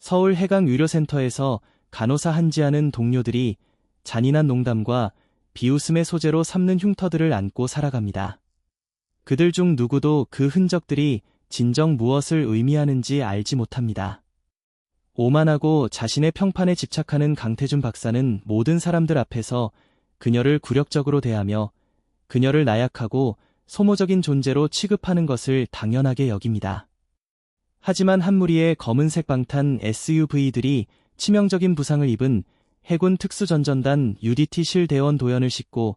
서울해강의료센터에서 간호사 한지아는 동료들이 잔인한 농담과 비웃음의 소재로 삼는 흉터들을 안고 살아갑니다. 그들 중 누구도 그 흔적들이 진정 무엇을 의미하는지 알지 못합니다. 오만하고 자신의 평판에 집착하는 강태준 박사는 모든 사람들 앞에서 그녀를 굴욕적으로 대하며 그녀를 나약하고 소모적인 존재로 취급하는 것을 당연하게 여깁니다. 하지만 한 무리의 검은색 방탄 SUV들이 치명적인 부상을 입은 해군 특수전전단 UDT 실 대원 도연을 싣고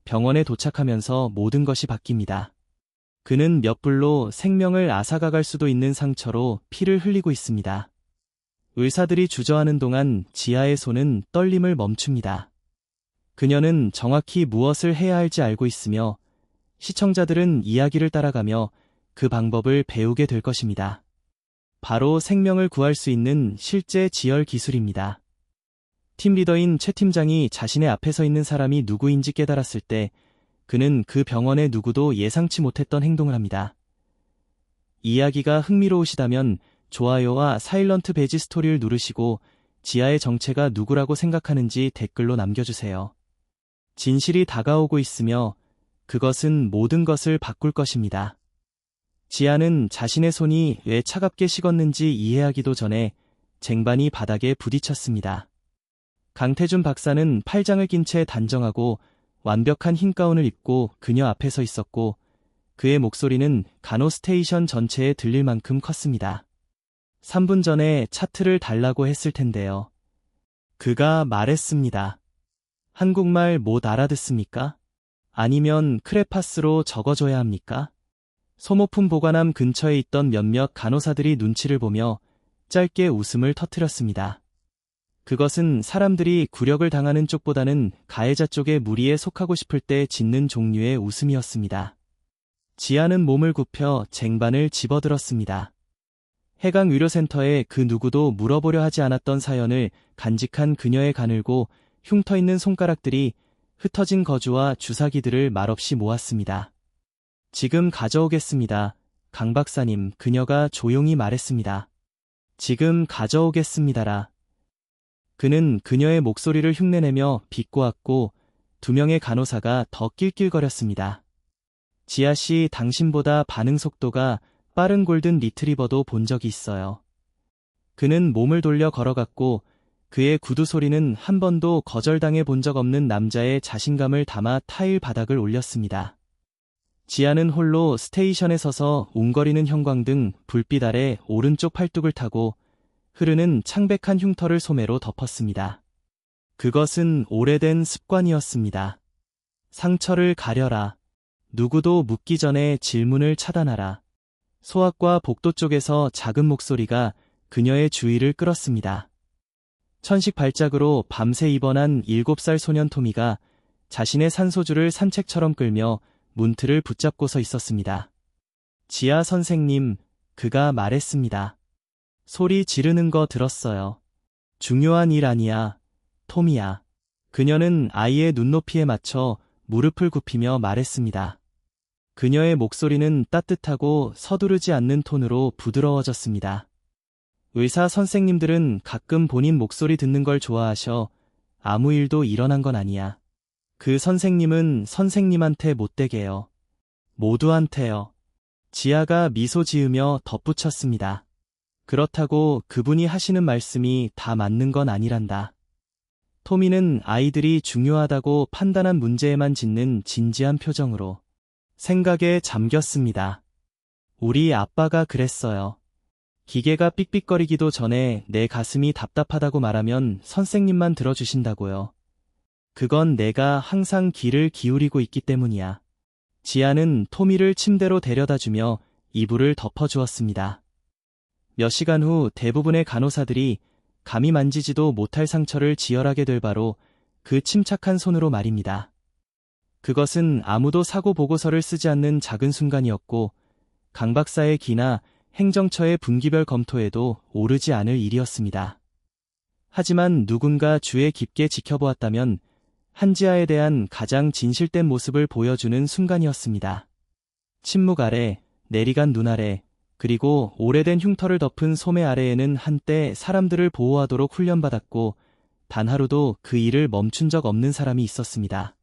병원에 도착하면서 모든 것이 바뀝니다. 그는 몇 불로 생명을 앗아가갈 수도 있는 상처로 피를 흘리고 있습니다. 의사들이 주저하는 동안 지아의 손은 떨림을 멈춥니다. 그녀는 정확히 무엇을 해야 할지 알고 있으며 시청자들은 이야기를 따라가며 그 방법을 배우게 될 것입니다. 바로 생명을 구할 수 있는 실제 지혈 기술입니다. 팀 리더인 최 팀장이 자신의 앞에 서 있는 사람이 누구인지 깨달았을 때 그는 그 병원의 누구도 예상치 못했던 행동을 합니다. 이야기가 흥미로우시다면 좋아요와 사일런트 배지 스토리를 누르시고 지아의 정체가 누구라고 생각하는지 댓글로 남겨주세요. 진실이 다가오고 있으며 그것은 모든 것을 바꿀 것입니다. 지아는 자신의 손이 왜 차갑게 식었는지 이해하기도 전에 쟁반이 바닥에 부딪혔습니다. 강태준 박사는 팔짱을 낀 채 단정하고 완벽한 흰 가운을 입고 그녀 앞에 서 있었고 그의 목소리는 간호스테이션 전체에 들릴 만큼 컸습니다. 3분 전에 차트를 달라고 했을 텐데요. 그가 말했습니다. 한국말 못 알아듣습니까? 아니면 크레파스로 적어줘야 합니까? 소모품 보관함 근처에 있던 몇몇 간호사들이 눈치를 보며 짧게 웃음을 터뜨렸습니다. 그것은 사람들이 굴욕을 당하는 쪽보다는 가해자 쪽의 무리에 속하고 싶을 때 짓는 종류의 웃음이었습니다. 지아는 몸을 굽혀 쟁반을 집어들었습니다. 해강의료센터에 그 누구도 물어보려 하지 않았던 사연을 간직한 그녀의 가늘고 흉터 있는 손가락들이 흩어진 거주와 주사기들을 말없이 모았습니다. 지금 가져오겠습니다. 강 박사님, 그녀가 조용히 말했습니다. 지금 가져오겠습니다라. 그는 그녀의 목소리를 흉내내며 비꼬았고 2명의 간호사가 더 낄낄거렸습니다. 지아씨, 당신보다 반응 속도가 빠른 골든 리트리버도 본 적이 있어요. 그는 몸을 돌려 걸어갔고 그의 구두 소리는 한 번도 거절당해 본 적 없는 남자의 자신감을 담아 타일 바닥을 올렸습니다. 지아는 홀로 스테이션에 서서 웅거리는 형광등 불빛 아래 오른쪽 팔뚝을 타고 흐르는 창백한 흉터를 소매로 덮었습니다. 그것은 오래된 습관이었습니다. 상처를 가려라. 누구도 묻기 전에 질문을 차단하라. 소학과 복도 쪽에서 작은 목소리가 그녀의 주의를 끌었습니다. 천식 발작으로 밤새 입원한 7살 소년 토미가 자신의 산소줄을 산책처럼 끌며 문틀을 붙잡고 서 있었습니다. 지아 선생님, 그가 말했습니다. 소리 지르는 거 들었어요. 중요한 일 아니야, 토미야. 그녀는 아이의 눈높이에 맞춰 무릎을 굽히며 말했습니다. 그녀의 목소리는 따뜻하고 서두르지 않는 톤으로 부드러워졌습니다. 의사 선생님들은 가끔 본인 목소리 듣는 걸 좋아하셔. 아무 일도 일어난 건 아니야. 그 선생님은 선생님한테 못되게요. 모두한테요. 지아가 미소 지으며 덧붙였습니다. 그렇다고 그분이 하시는 말씀이 다 맞는 건 아니란다. 토미는 아이들이 중요하다고 판단한 문제에만 짓는 진지한 표정으로 생각에 잠겼습니다. 우리 아빠가 그랬어요. 기계가 삑삑거리기도 전에 내 가슴이 답답하다고 말하면 선생님만 들어주신다고요. 그건 내가 항상 귀를 기울이고 있기 때문이야. 지아는 토미를 침대로 데려다주며 이불을 덮어주었습니다. 몇 시간 후 대부분의 간호사들이 감히 만지지도 못할 상처를 지혈하게 될 바로 그 침착한 손으로 말입니다. 그것은 아무도 사고 보고서를 쓰지 않는 작은 순간이었고 강 박사의 기나 행정처의 분기별 검토에도 오르지 않을 일이었습니다. 하지만 누군가 주의 깊게 지켜보았다면 한지아에 대한 가장 진실된 모습을 보여주는 순간이었습니다. 침묵 아래, 내리간 눈 아래, 그리고 오래된 흉터를 덮은 소매 아래에는 한때 사람들을 보호하도록 훈련받았고 단 하루도 그 일을 멈춘 적 없는 사람이 있었습니다.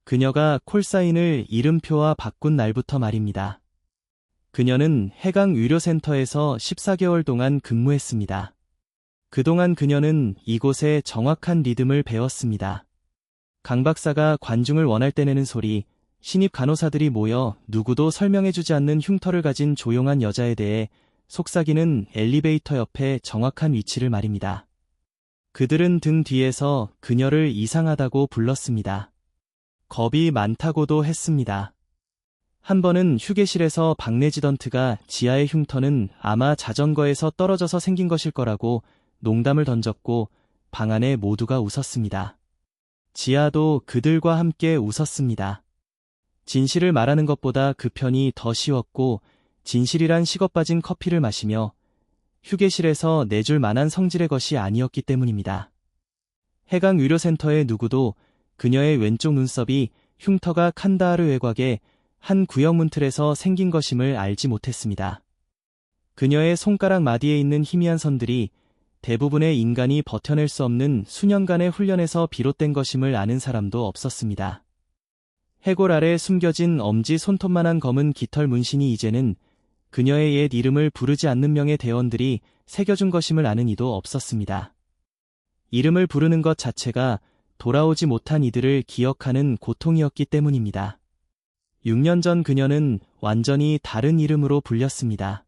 그녀가 콜사인을 이름표와 바꾼 날부터 말입니다. 그녀는 해강의료센터에서 14개월 동안 근무했습니다. 그동안 그녀는 이곳에 정확한 리듬을 배웠습니다. 강 박사가 관중을 원할 때 내는 소리, 신입 간호사들이 모여 누구도 설명해주지 않는 흉터를 가진 조용한 여자에 대해 속삭이는 엘리베이터 옆에 정확한 위치를 말입니다. 그들은 등 뒤에서 그녀를 이상하다고 불렀습니다. 겁이 많다고도 했습니다. 한 번은 휴게실에서 박레지던트가 지하의 흉터는 아마 자전거에서 떨어져서 생긴 것일 거라고 농담을 던졌고 방 안에 모두가 웃었습니다. 지하도 그들과 함께 웃었습니다. 진실을 말하는 것보다 그 편이 더 쉬웠고 진실이란 식어빠진 커피를 마시며 휴게실에서 내줄 만한 성질의 것이 아니었기 때문입니다. 해강의료센터의 누구도 그녀의 왼쪽 눈썹이 흉터가 칸다하르 외곽의 한 구형 문틀에서 생긴 것임을 알지 못했습니다. 그녀의 손가락 마디에 있는 희미한 선들이 대부분의 인간이 버텨낼 수 없는 수년간의 훈련에서 비롯된 것임을 아는 사람도 없었습니다. 해골 아래 숨겨진 엄지 손톱만한 검은 깃털 문신이 이제는 그녀의 옛 이름을 부르지 않는 명의 대원들이 새겨준 것임을 아는 이도 없었습니다. 이름을 부르는 것 자체가 돌아오지 못한 이들을 기억하는 고통이었기 때문입니다. 6년 전 그녀는 완전히 다른 이름으로 불렸습니다.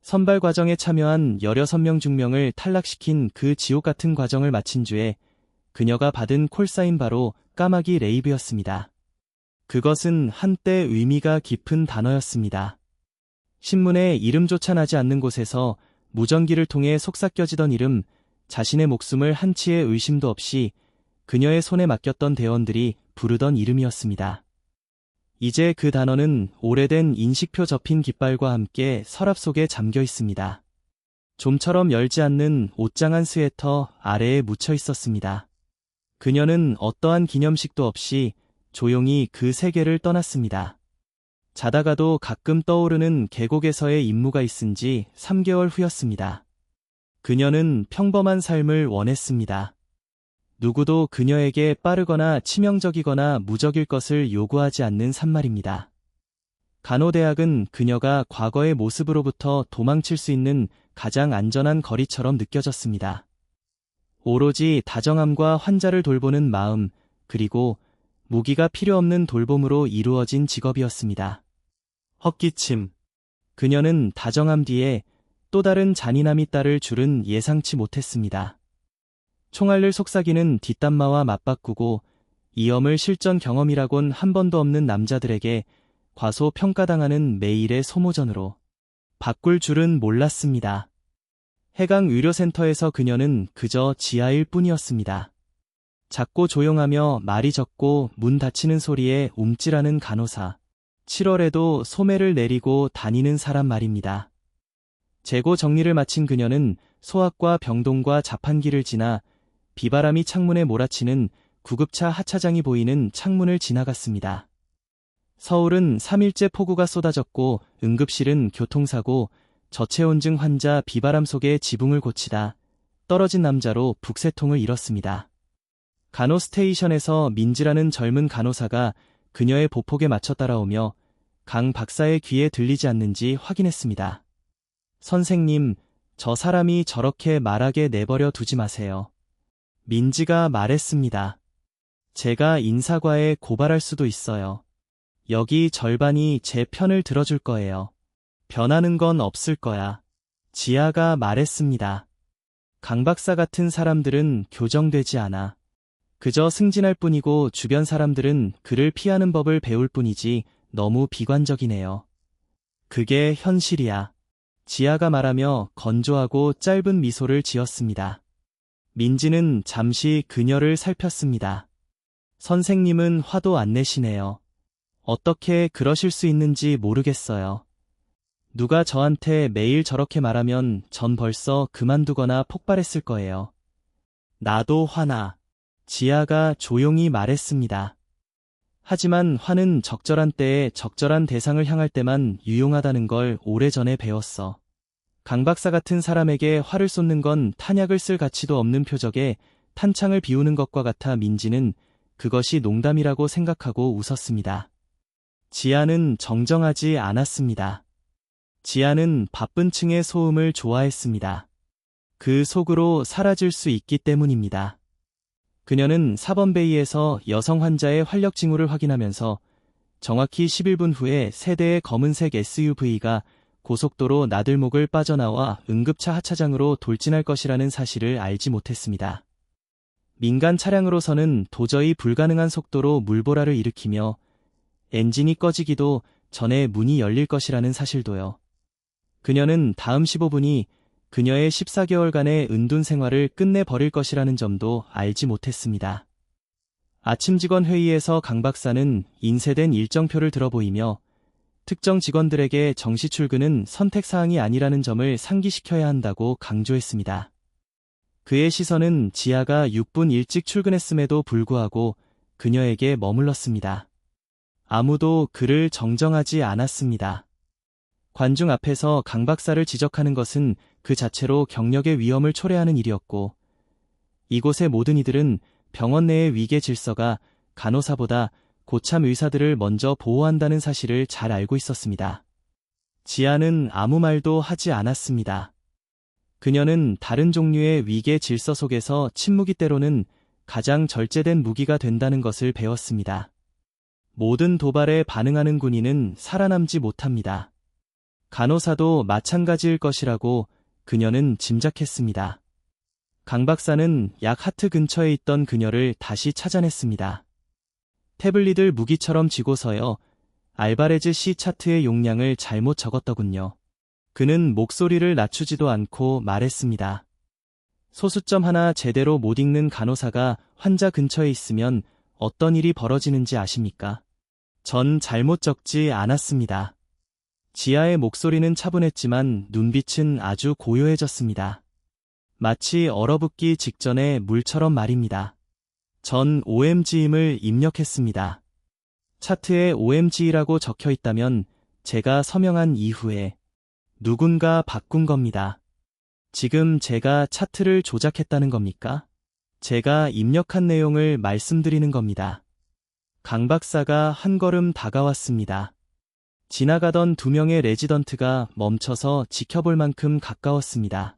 선발 과정에 참여한 16명 중명을 탈락시킨 그 지옥 같은 과정을 마친 주에 그녀가 받은 콜사인 바로 까마귀 레이브였습니다. 그것은 한때 의미가 깊은 단어였습니다. 신문에 이름조차 나지 않는 곳에서 무전기를 통해 속삭여지던 이름, 자신의 목숨을 한치의 의심도 없이 그녀의 손에 맡겼던 대원들이 부르던 이름이었습니다. 이제 그 단어는 오래된 인식표 접힌 깃발과 함께 서랍 속에 잠겨 있습니다. 좀처럼 열지 않는 옷장한 스웨터 아래에 묻혀 있었습니다. 그녀는 어떠한 기념식도 없이 조용히 그 세계를 떠났습니다. 자다가도 가끔 떠오르는 계곡에서의 임무가 있은 지 3개월 후였습니다. 그녀는 평범한 삶을 원했습니다. 누구도 그녀에게 빠르거나 치명적이거나 무적일 것을 요구하지 않는 산말입니다. 간호대학은 그녀가 과거의 모습으로부터 도망칠 수 있는 가장 안전한 거리처럼 느껴졌습니다. 오로지 다정함과 환자를 돌보는 마음, 그리고 무기가 필요 없는 돌봄으로 이루어진 직업이었습니다. 헛기침. 그녀는 다정함 뒤에 또 다른 잔인함이 따를 줄은 예상치 못했습니다. 총알을 속삭이는 뒷담화와 맞바꾸고 이염을 실전 경험이라곤 한 번도 없는 남자들에게 과소평가당하는 매일의 소모전으로 바꿀 줄은 몰랐습니다. 해강의료센터에서 그녀는 그저 지하일 뿐이었습니다. 작고 조용하며 말이 적고 문 닫히는 소리에 움찔하는 간호사. 7월에도 소매를 내리고 다니는 사람 말입니다. 재고 정리를 마친 그녀는 소학과 병동과 자판기를 지나 비바람이 창문에 몰아치는 구급차 하차장이 보이는 창문을 지나갔습니다. 서울은 3일째 폭우가 쏟아졌고 응급실은 교통사고, 저체온증 환자 비바람 속에 지붕을 고치다 떨어진 남자로 북새통을 잃었습니다. 간호 스테이션에서 민지라는 젊은 간호사가 그녀의 보폭에 맞춰 따라오며 강 박사의 귀에 들리지 않는지 확인했습니다. 선생님, 저 사람이 저렇게 말하게 내버려 두지 마세요. 민지가 말했습니다. 제가 인사과에 고발할 수도 있어요. 여기 절반이 제 편을 들어줄 거예요. 변하는 건 없을 거야. 지아가 말했습니다. 강 박사 같은 사람들은 교정되지 않아. 그저 승진할 뿐이고 주변 사람들은 그를 피하는 법을 배울 뿐이지 너무 비관적이네요. 그게 현실이야. 지아가 말하며 건조하고 짧은 미소를 지었습니다. 민지는 잠시 그녀를 살폈습니다. 선생님은 화도 안 내시네요. 어떻게 그러실 수 있는지 모르겠어요. 누가 저한테 매일 저렇게 말하면 전 벌써 그만두거나 폭발했을 거예요. 나도 화나. 지아가 조용히 말했습니다. 하지만 화는 적절한 때에 적절한 대상을 향할 때만 유용하다는 걸 오래전에 배웠어. 강 박사 같은 사람에게 화를 쏟는 건 탄약을 쓸 가치도 없는 표적에 탄창을 비우는 것과 같아 민지는 그것이 농담이라고 생각하고 웃었습니다. 지아는 정정하지 않았습니다. 지아는 바쁜 층의 소음을 좋아했습니다. 그 속으로 사라질 수 있기 때문입니다. 그녀는 사범베이에서 여성 환자의 활력 징후를 확인하면서 정확히 11분 후에 세 대의 검은색 SUV가 고속도로 나들목을 빠져나와 응급차 하차장으로 돌진할 것이라는 사실을 알지 못했습니다. 민간 차량으로서는 도저히 불가능한 속도로 물보라를 일으키며 엔진이 꺼지기도 전에 문이 열릴 것이라는 사실도요. 그녀는 다음 15분이 그녀의 14개월간의 은둔 생활을 끝내버릴 것이라는 점도 알지 못했습니다. 아침 직원 회의에서 강 박사는 인쇄된 일정표를 들어보이며 특정 직원들에게 정시 출근은 선택사항이 아니라는 점을 상기시켜야 한다고 강조했습니다. 그의 시선은 지아가 6분 일찍 출근했음에도 불구하고 그녀에게 머물렀습니다. 아무도 그를 정정하지 않았습니다. 관중 앞에서 강 박사를 지적하는 것은 그 자체로 경력의 위험을 초래하는 일이었고, 이곳의 모든 이들은 병원 내의 위계 질서가 간호사보다 고참 의사들을 먼저 보호한다는 사실을 잘 알고 있었습니다. 지아는 아무 말도 하지 않았습니다. 그녀는 다른 종류의 위계 질서 속에서 침묵이 때로는 가장 절제된 무기가 된다는 것을 배웠습니다. 모든 도발에 반응하는 군인은 살아남지 못합니다. 간호사도 마찬가지일 것이라고 그녀는 짐작했습니다. 강 박사는 약 하트 근처에 있던 그녀를 다시 찾아냈습니다. 태블릿을 무기처럼 쥐고 서여 알바레즈 C 차트의 용량을 잘못 적었더군요. 그는 목소리를 낮추지도 않고 말했습니다. 소수점 하나 제대로 못 읽는 간호사가 환자 근처에 있으면 어떤 일이 벌어지는지 아십니까? 전 잘못 적지 않았습니다. 지아의 목소리는 차분했지만 눈빛은 아주 고요해졌습니다. 마치 얼어붙기 직전의 물처럼 말입니다. 전 OMG임을 입력했습니다. 차트에 OMG라고 적혀 있다면 제가 서명한 이후에 누군가 바꾼 겁니다. 지금 제가 차트를 조작했다는 겁니까? 제가 입력한 내용을 말씀드리는 겁니다. 강 박사가 한 걸음 다가왔습니다. 지나가던 2명의 레지던트가 멈춰서 지켜볼 만큼 가까웠습니다.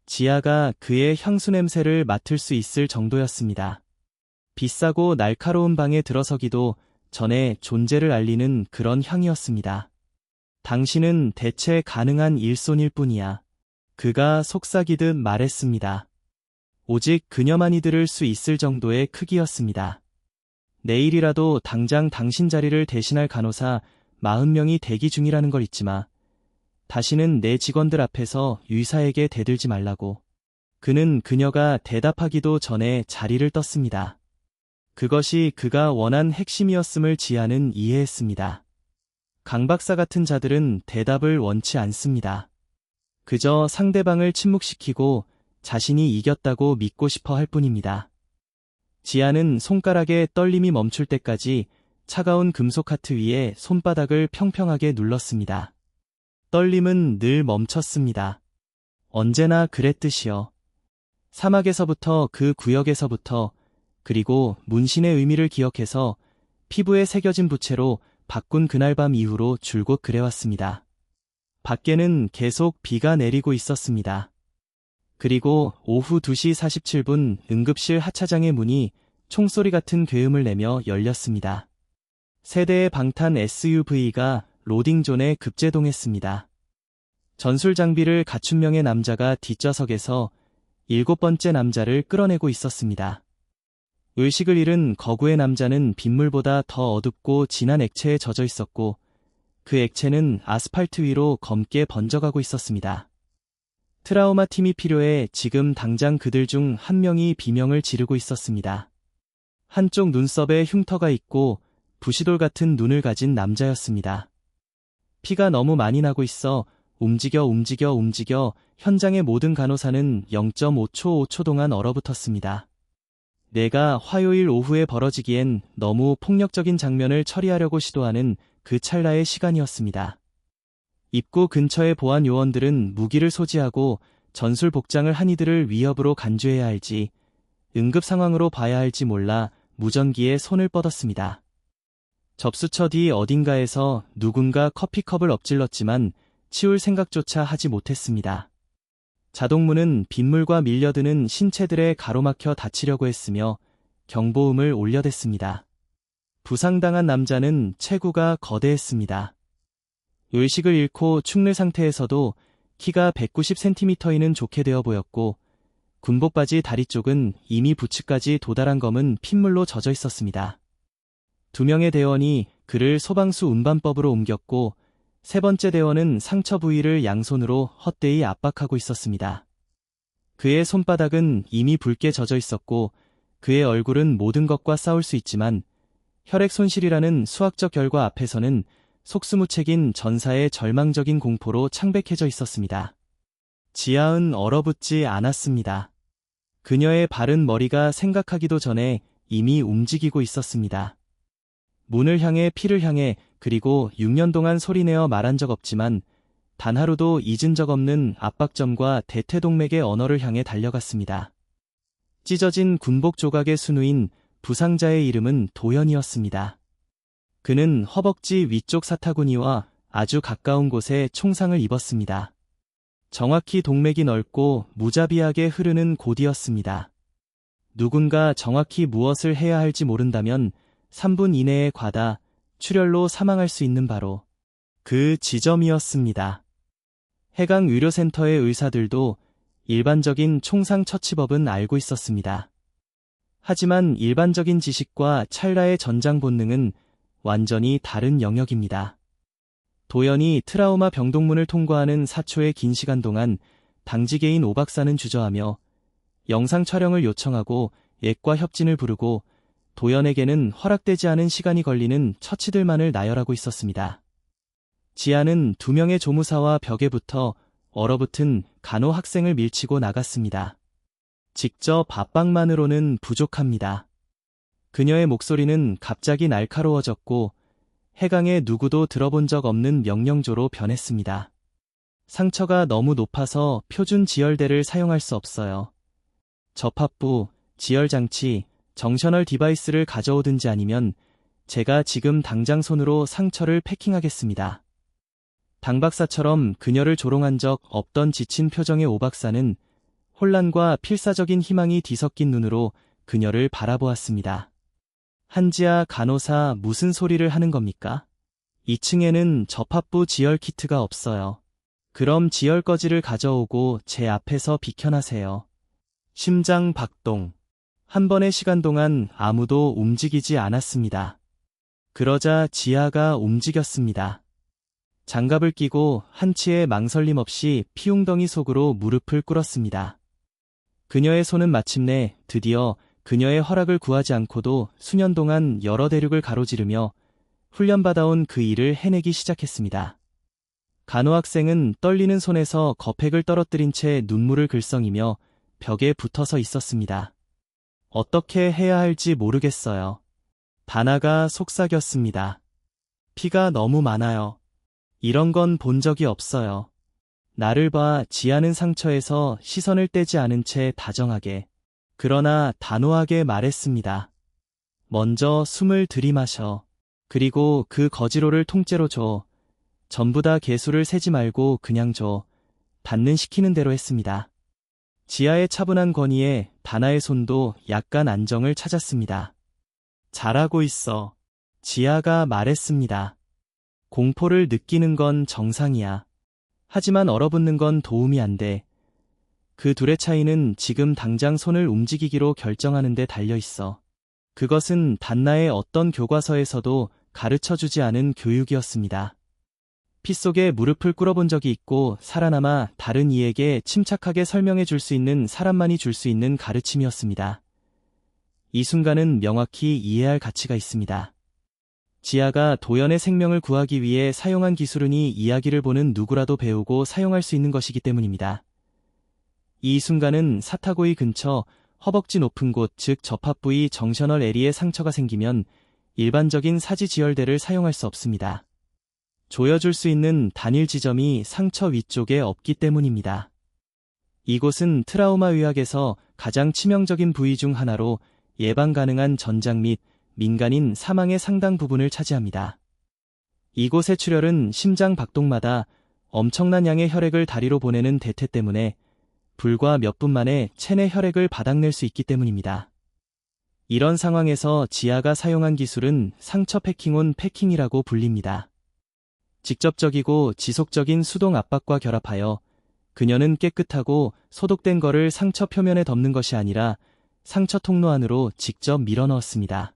지아가 그의 향수 냄새를 맡을 수 있을 정도였습니다. 비싸고 날카로운 방에 들어서기도 전에 존재를 알리는 그런 향이었습니다. 당신은 대체 가능한 일손일 뿐이야. 그가 속삭이듯 말했습니다. 오직 그녀만이 들을 수 있을 정도의 크기였습니다. 내일이라도 당장 당신 자리를 대신할 간호사 40명이 대기 중이라는 걸 잊지 마. 다시는 내 직원들 앞에서 의사에게 대들지 말라고. 그는 그녀가 대답하기도 전에 자리를 떴습니다. 그것이 그가 원한 핵심이었음을 지아는 이해했습니다. 강 박사 같은 자들은 대답을 원치 않습니다. 그저 상대방을 침묵시키고 자신이 이겼다고 믿고 싶어 할 뿐입니다. 지아는 손가락에 떨림이 멈출 때까지 차가운 금속 하트 위에 손바닥을 평평하게 눌렀습니다. 떨림은 늘 멈췄습니다. 언제나 그랬듯이요. 사막에서부터 그 구역에서부터 그리고 문신의 의미를 기억해서 피부에 새겨진 부채로 바꾼 그날 밤 이후로 줄곧 그래왔습니다. 밖에는 계속 비가 내리고 있었습니다. 그리고 오후 2시 47분 응급실 하차장의 문이 총소리 같은 괴음을 내며 열렸습니다. 세 대의 방탄 SUV가 로딩존에 급제동했습니다. 전술 장비를 갖춘 명의 남자가 뒷좌석에서 7번째 남자를 끌어내고 있었습니다. 의식을 잃은 거구의 남자는 빗물보다 더 어둡고 진한 액체에 젖어 있었고 그 액체는 아스팔트 위로 검게 번져가고 있었습니다. 트라우마 팀이 필요해 지금 당장 그들 중 한 명이 비명을 지르고 있었습니다. 한쪽 눈썹에 흉터가 있고 부시돌 같은 눈을 가진 남자였습니다. 피가 너무 많이 나고 있어 움직여 현장의 모든 간호사는 0.5초 동안 얼어붙었습니다. 내가 화요일 오후에 벌어지기엔 너무 폭력적인 장면을 처리하려고 시도하는 그 찰나의 시간이었습니다. 입구 근처의 보안 요원들은 무기를 소지하고 전술 복장을 한 이들을 위협으로 간주해야 할지 응급 상황으로 봐야 할지 몰라 무전기에 손을 뻗었습니다. 접수처 뒤 어딘가에서 누군가 커피컵을 엎질렀지만 치울 생각조차 하지 못했습니다. 자동문은 빗물과 밀려드는 신체들에 가로막혀 닫히려고 했으며 경보음을 올려댔습니다. 부상당한 남자는 체구가 거대했습니다. 의식을 잃고 축내 상태에서도 키가 190cm이는 좋게 되어 보였고 군복바지 다리 쪽은 이미 부츠까지 도달한 검은 핏물로 젖어 있었습니다. 2명의 대원이 그를 소방수 운반법으로 옮겼고 세 번째 대원은 상처 부위를 양손으로 헛되이 압박하고 있었습니다. 그의 손바닥은 이미 붉게 젖어 있었고 그의 얼굴은 모든 것과 싸울 수 있지만 혈액 손실이라는 수학적 결과 앞에서는 속수무책인 전사의 절망적인 공포로 창백해져 있었습니다. 지아은 얼어붙지 않았습니다. 그녀의 바른 머리가 생각하기도 전에 이미 움직이고 있었습니다. 문을 향해 피를 향해 그리고 6년 동안 소리내어 말한 적 없지만 단 하루도 잊은 적 없는 압박점과 대퇴동맥의 언어를 향해 달려갔습니다. 찢어진 군복 조각의 순우인 부상자의 이름은 도현이었습니다. 그는 허벅지 위쪽 사타구니와 아주 가까운 곳에 총상을 입었습니다. 정확히 동맥이 넓고 무자비하게 흐르는 곳이었습니다. 누군가 정확히 무엇을 해야 할지 모른다면 3분 이내에 과다, 출혈로 사망할 수 있는 바로 그 지점이었습니다. 해강 의료센터의 의사들도 일반적인 총상 처치법은 알고 있었습니다. 하지만 일반적인 지식과 찰나의 전장 본능은 완전히 다른 영역입니다. 도연이 트라우마 병동문을 통과하는 4초의 긴 시간 동안 당직계인 오 박사는 주저하며 영상 촬영을 요청하고 예과 협진을 부르고 도연에게는 허락되지 않은 시간이 걸리는 처치들만을 나열하고 있었습니다. 지아는 2명의 조무사와 벽에 붙어 얼어붙은 간호 학생을 밀치고 나갔습니다. 직접 압박만으로는 부족합니다. 그녀의 목소리는 갑자기 날카로워졌고 해강에 누구도 들어본 적 없는 명령조로 변했습니다. 상처가 너무 높아서 표준 지혈대를 사용할 수 없어요. 접합부, 지혈장치, 정셔널 디바이스를 가져오든지 아니면 제가 지금 당장 손으로 상처를 패킹하겠습니다. 당 박사처럼 그녀를 조롱한 적 없던 지친 표정의 오 박사는 혼란과 필사적인 희망이 뒤섞인 눈으로 그녀를 바라보았습니다. 한지아 간호사 무슨 소리를 하는 겁니까? 2층에는 접합부 지혈 키트가 없어요. 그럼 지혈 거지를 가져오고 제 앞에서 비켜나세요. 심장 박동. 한 번의 시간 동안 아무도 움직이지 않았습니다. 그러자 지아가 움직였습니다. 장갑을 끼고 한치의 망설임 없이 피웅덩이 속으로 무릎을 꿇었습니다. 그녀의 손은 마침내 드디어 그녀의 허락을 구하지 않고도 수년 동안 여러 대륙을 가로지르며 훈련받아온 그 일을 해내기 시작했습니다. 간호학생은 떨리는 손에서 거팩을 떨어뜨린 채 눈물을 글썽이며 벽에 붙어서 있었습니다. 어떻게 해야 할지 모르겠어요. 다나가 속삭였습니다. 피가 너무 많아요. 이런 건 본 적이 없어요. 나를 봐. 지아는 상처에서 시선을 떼지 않은 채 다정하게 그러나 단호하게 말했습니다. 먼저 숨을 들이마셔. 그리고 그 거지로를 통째로 줘. 전부 다 개수를 세지 말고 그냥 줘. 받는 시키는 대로 했습니다. 지아의 차분한 권위에 다나의 손도 약간 안정을 찾았습니다. 잘하고 있어. 지아가 말했습니다. 공포를 느끼는 건 정상이야. 하지만 얼어붙는 건 도움이 안 돼. 그 둘의 차이는 지금 당장 손을 움직이기로 결정하는 데 달려 있어. 그것은 단나의 어떤 교과서에서도 가르쳐주지 않은 교육이었습니다. 피 속에 무릎을 꿇어본 적이 있고 살아남아 다른 이에게 침착하게 설명해 줄 수 있는 사람만이 줄 수 있는 가르침이었습니다. 이 순간은 명확히 이해할 가치가 있습니다. 지아가 도연의 생명을 구하기 위해 사용한 기술은 이 이야기를 보는 누구라도 배우고 사용할 수 있는 것이기 때문입니다. 이 순간은 사타고이 근처 허벅지 높은 곳, 즉 접합 부위 정셔널 에리에 상처가 생기면 일반적인 사지지혈대를 사용할 수 없습니다. 조여줄 수 있는 단일 지점이 상처 위쪽에 없기 때문입니다. 이곳은 트라우마 의학에서 가장 치명적인 부위 중 하나로 예방 가능한 전장 및 민간인 사망의 상당 부분을 차지합니다. 이곳의 출혈은 심장 박동마다 엄청난 양의 혈액을 다리로 보내는 대퇴 때문에 불과 몇 분 만에 체내 혈액을 바닥낼 수 있기 때문입니다. 이런 상황에서 지아가 사용한 기술은 상처 패킹온 패킹이라고 불립니다. 직접적이고 지속적인 수동 압박과 결합하여 그녀는 깨끗하고 소독된 거를 상처 표면에 덮는 것이 아니라 상처 통로 안으로 직접 밀어넣었습니다.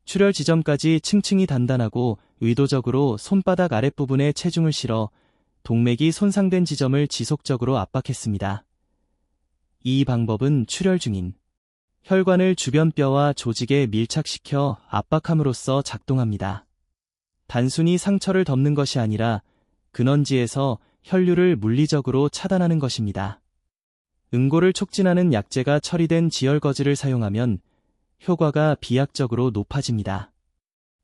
출혈 지점까지 층층이 단단하고 의도적으로 손바닥 아랫부분에 체중을 실어 동맥이 손상된 지점을 지속적으로 압박했습니다. 이 방법은 출혈 중인 혈관을 주변 뼈와 조직에 밀착시켜 압박함으로써 작동합니다. 단순히 상처를 덮는 것이 아니라 근원지에서 혈류를 물리적으로 차단하는 것입니다. 응고를 촉진하는 약재가 처리된 지혈거즈를 사용하면 효과가 비약적으로 높아집니다.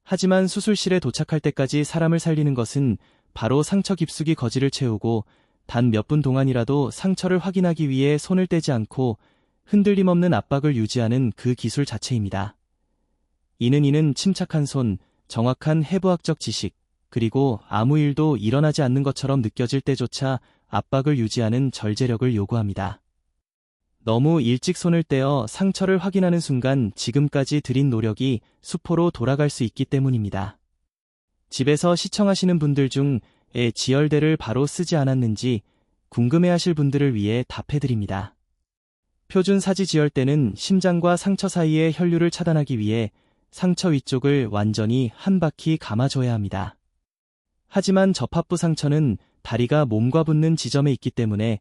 하지만 수술실에 도착할 때까지 사람을 살리는 것은 바로 상처 깊숙이 거즈를 채우고 단 몇 분 동안이라도 상처를 확인하기 위해 손을 떼지 않고 흔들림 없는 압박을 유지하는 그 기술 자체입니다. 이는 침착한 손, 정확한 해부학적 지식, 그리고 아무 일도 일어나지 않는 것처럼 느껴질 때조차 압박을 유지하는 절제력을 요구합니다. 너무 일찍 손을 떼어 상처를 확인하는 순간 지금까지 들인 노력이 수포로 돌아갈 수 있기 때문입니다. 집에서 시청하시는 분들 중에 지혈대를 바로 쓰지 않았는지 궁금해하실 분들을 위해 답해드립니다. 표준 사지지혈대는 심장과 상처 사이의 혈류를 차단하기 위해 상처 위쪽을 완전히 한 바퀴 감아줘야 합니다. 하지만 접합부 상처는 다리가 몸과 붙는 지점에 있기 때문에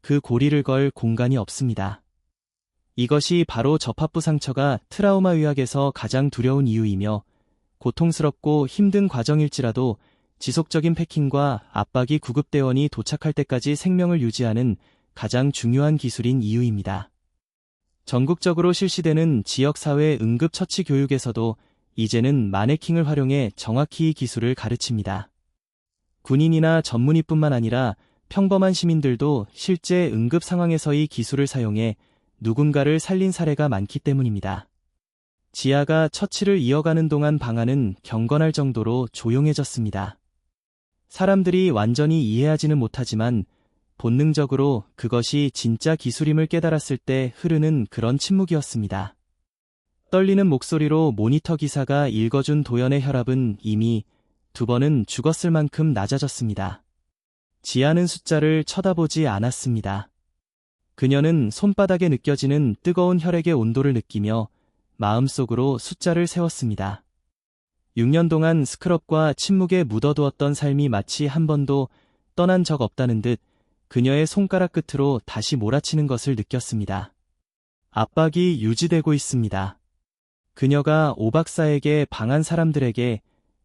그 고리를 걸 공간이 없습니다. 이것이 바로 접합부 상처가 트라우마 의학에서 가장 두려운 이유이며 고통스럽고 힘든 과정일지라도 지속적인 패킹과 압박이 구급대원이 도착할 때까지 생명을 유지하는 가장 중요한 기술인 이유입니다. 전국적으로 실시되는 지역사회 응급처치 교육에서도 이제는 마네킹을 활용해 정확히 이 기술을 가르칩니다. 군인이나 전문의뿐만 아니라 평범한 시민들도 실제 응급 상황에서의 기술을 사용해 누군가를 살린 사례가 많기 때문입니다. 지아가 처치를 이어가는 동안 방안은 경건할 정도로 조용해졌습니다. 사람들이 완전히 이해하지는 못하지만 본능적으로 그것이 진짜 기술임을 깨달았을 때 흐르는 그런 침묵이었습니다. 떨리는 목소리로 모니터 기사가 읽어준 도연의 혈압은 이미 2번은 죽었을 만큼 낮아졌습니다. 지아는 숫자를 쳐다보지 않았습니다. 그녀는 손바닥에 느껴지는 뜨거운 혈액의 온도를 느끼며 마음속으로 숫자를 세웠습니다. 6년 동안 스크럽과 침묵에 묻어두었던 삶이 마치 한 번도 떠난 적 없다는 듯 그녀의 손가락 끝으로 다시 몰아치는 것을 느꼈습니다. 압박이 유지되고 있습니다. 그녀가 오 박사에게 방한 사람들에게